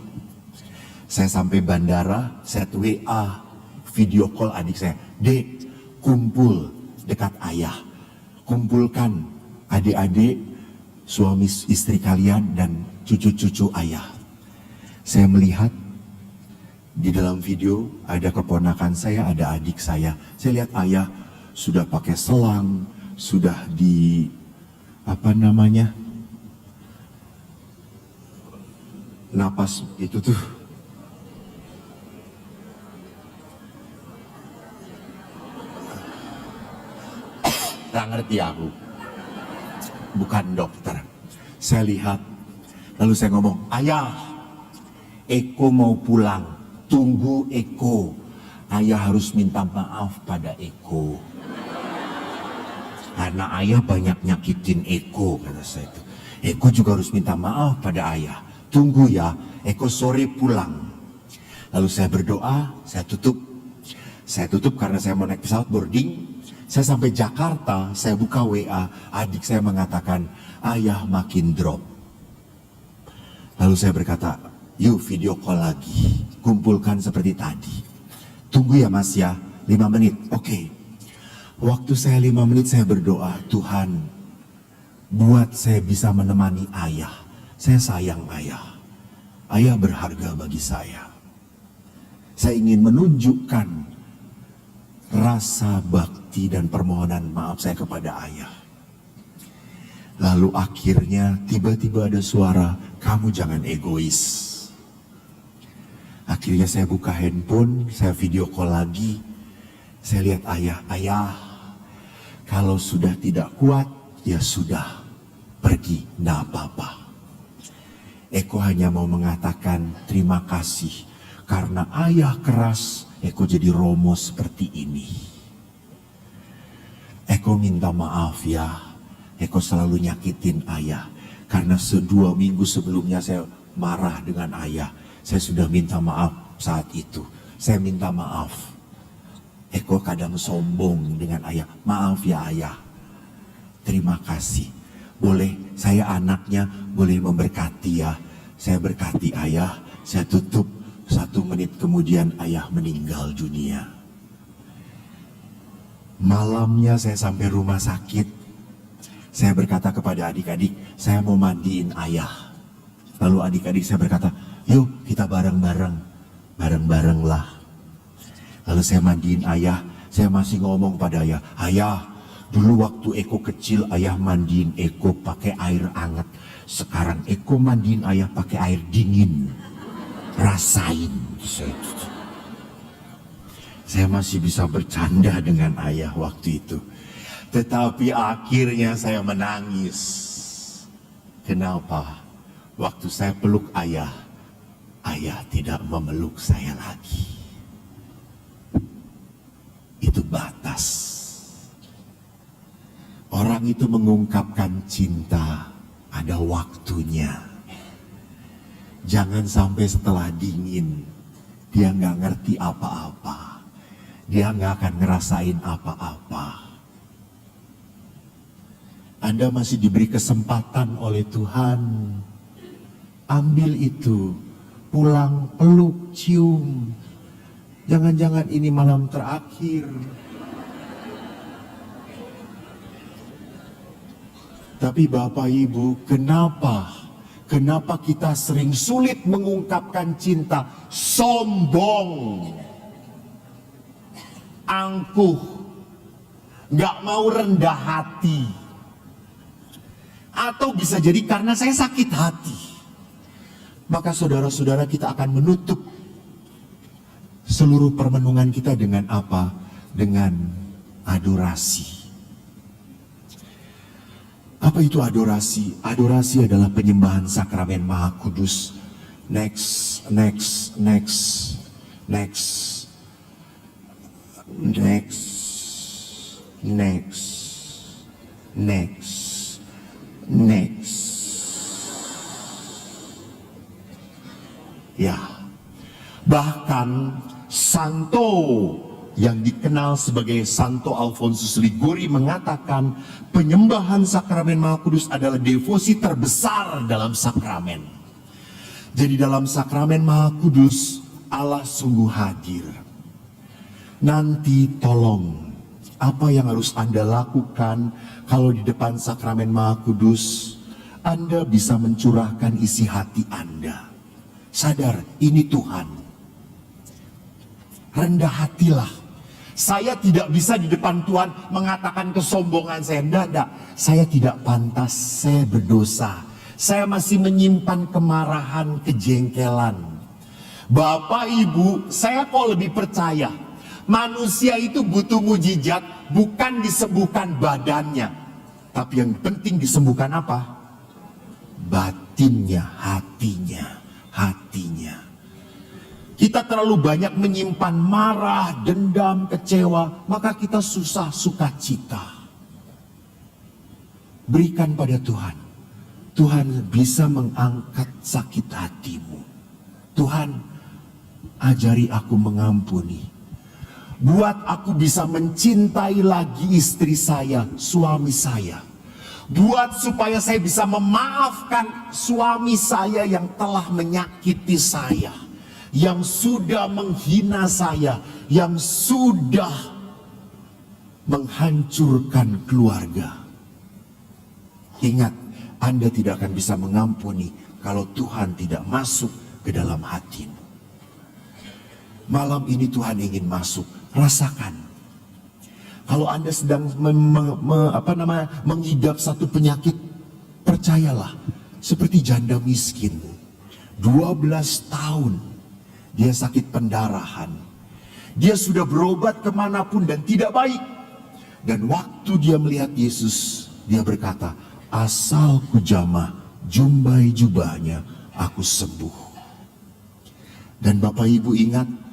saya sampai bandara, saya WA, video call adik saya. Dek, kumpul dekat ayah. Kumpulkan adik-adik, suami istri kalian dan cucu-cucu ayah. Saya melihat di dalam video ada keponakan saya, ada adik saya. Saya lihat ayah sudah pakai selang, sudah apa namanya, napas itu tuh, nggak ngerti aku, bukan dokter. Saya lihat, lalu saya ngomong, ayah, Eko mau pulang, tunggu Eko, ayah harus minta maaf pada Eko. Karena ayah banyak nyakitin Eko, kata saya itu. Eko juga harus minta maaf pada ayah. Tunggu ya, Eko sore pulang. Lalu saya berdoa, saya tutup. Saya tutup karena saya mau naik pesawat boarding. Saya sampai Jakarta, saya buka WA, adik saya mengatakan, ayah makin drop. Lalu saya berkata, yuk video call lagi, kumpulkan seperti tadi. Tunggu ya mas ya, 5 menit, oke. Waktu saya 5 menit saya berdoa, Tuhan, buat saya bisa menemani ayah. Saya sayang ayah. Ayah berharga bagi saya. Saya ingin menunjukkan rasa bakti dan permohonan maaf saya kepada ayah. Lalu akhirnya tiba-tiba ada suara, kamu jangan egois. Akhirnya saya buka handphone, saya video call lagi. Saya lihat ayah, ayah, kalau sudah tidak kuat, ya sudah, pergi, enggak apa-apa. Eko hanya mau mengatakan terima kasih, karena ayah keras, Eko jadi romo seperti ini. Eko minta maaf ya, Eko selalu nyakitin ayah, karena 2 minggu sebelumnya saya marah dengan ayah. Saya sudah minta maaf saat itu. Saya minta maaf. Eko kadang sombong dengan ayah. Maaf ya ayah. Terima kasih. Boleh, saya anaknya boleh memberkati ya. Saya berkati ayah. Saya tutup. 1 menit kemudian ayah meninggal dunia. Malamnya saya sampai rumah sakit. Saya berkata kepada adik-adik, saya mau mandiin ayah. Lalu adik-adik saya berkata, yuk kita bareng-bareng, bareng-bareng lah. Lalu saya mandiin ayah, saya masih ngomong pada ayah, ayah, dulu waktu Eko kecil ayah mandiin Eko pakai air hangat. Sekarang Eko mandiin ayah pakai air dingin. Rasain. Saya masih bisa bercanda dengan ayah waktu itu. Tetapi akhirnya saya menangis. Kenapa? Waktu saya peluk ayah, ayah tidak memeluk saya lagi. Itu batas. Orang itu mengungkapkan cinta, ada waktunya. Jangan sampai setelah dingin, dia nggak ngerti apa-apa. Dia nggak akan ngerasain apa-apa. Anda masih diberi kesempatan oleh Tuhan. Ambil itu, pulang, peluk, cium. Jangan-jangan ini malam terakhir. Tapi Bapak Ibu, kenapa kita sering sulit mengungkapkan cinta? Sombong, angkuh, gak mau rendah hati. Atau bisa jadi karena saya sakit hati. Maka saudara-saudara, kita akan menutup seluruh permenungan kita dengan apa? Dengan adorasi. Apa itu adorasi? Adorasi adalah penyembahan sakramen Maha Kudus. Next. Ya, bahkan Santo yang dikenal sebagai Santo Alfonsus Liguori mengatakan penyembahan sakramen Maha Kudus adalah devosi terbesar dalam sakramen. Jadi dalam sakramen Maha Kudus Allah sungguh hadir. Nanti tolong, apa yang harus Anda lakukan kalau di depan sakramen Maha Kudus? Anda bisa mencurahkan isi hati Anda. Sadar, ini Tuhan. Rendah hatilah. Saya tidak bisa di depan Tuhan mengatakan kesombongan saya. Tidak. Saya tidak pantas, saya berdosa. Saya masih menyimpan kemarahan, kejengkelan. Bapak Ibu, saya kok lebih percaya manusia itu butuh mujizat, bukan disembuhkan badannya, tapi yang penting disembuhkan apa? Batinnya, hatinya. Kita terlalu banyak menyimpan marah, dendam, kecewa, maka kita susah sukacita. Berikan pada Tuhan. Tuhan bisa mengangkat sakit hatimu. Tuhan, ajari aku mengampuni. Buat aku bisa mencintai lagi istri saya, suami saya. Buat supaya saya bisa memaafkan suami saya yang telah menyakiti saya, yang sudah menghina saya, yang sudah menghancurkan keluarga. Ingat, Anda tidak akan bisa mengampuni kalau Tuhan tidak masuk ke dalam hatimu. Malam ini Tuhan ingin masuk. Rasakan. Kalau Anda sedang mengidap satu penyakit, percayalah, seperti janda miskin, 12 tahun dia sakit pendarahan. Dia sudah berobat kemanapun dan tidak baik. Dan waktu dia melihat Yesus, dia berkata, asal ku jamah jumbai jubahnya, aku sembuh. Dan Bapak Ibu ingat,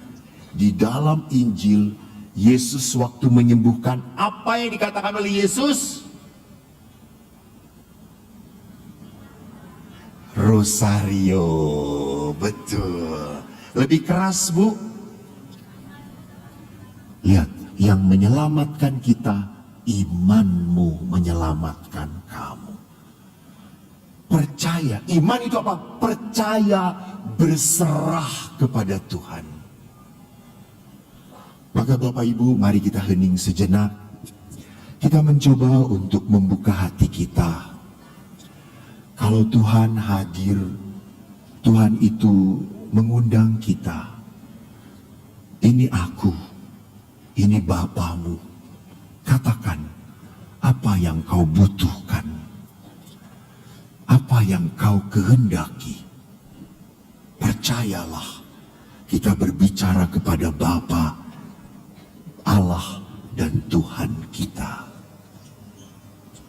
di dalam Injil, Yesus waktu menyembuhkan, apa yang dikatakan oleh Yesus? Rosario, betul. Lebih keras, Bu. Lihat, yang menyelamatkan kita, imanmu menyelamatkan kamu. Percaya, iman itu apa? Percaya, berserah kepada Tuhan. Maka Bapak Ibu, mari kita hening sejenak. Kita mencoba untuk membuka hati kita. Kalau Tuhan hadir, Tuhan itu mengundang kita. Ini aku, ini Bapamu. Katakan apa yang kau butuhkan, apa yang kau kehendaki. Percayalah, kita berbicara kepada Bapa, Allah dan Tuhan kita.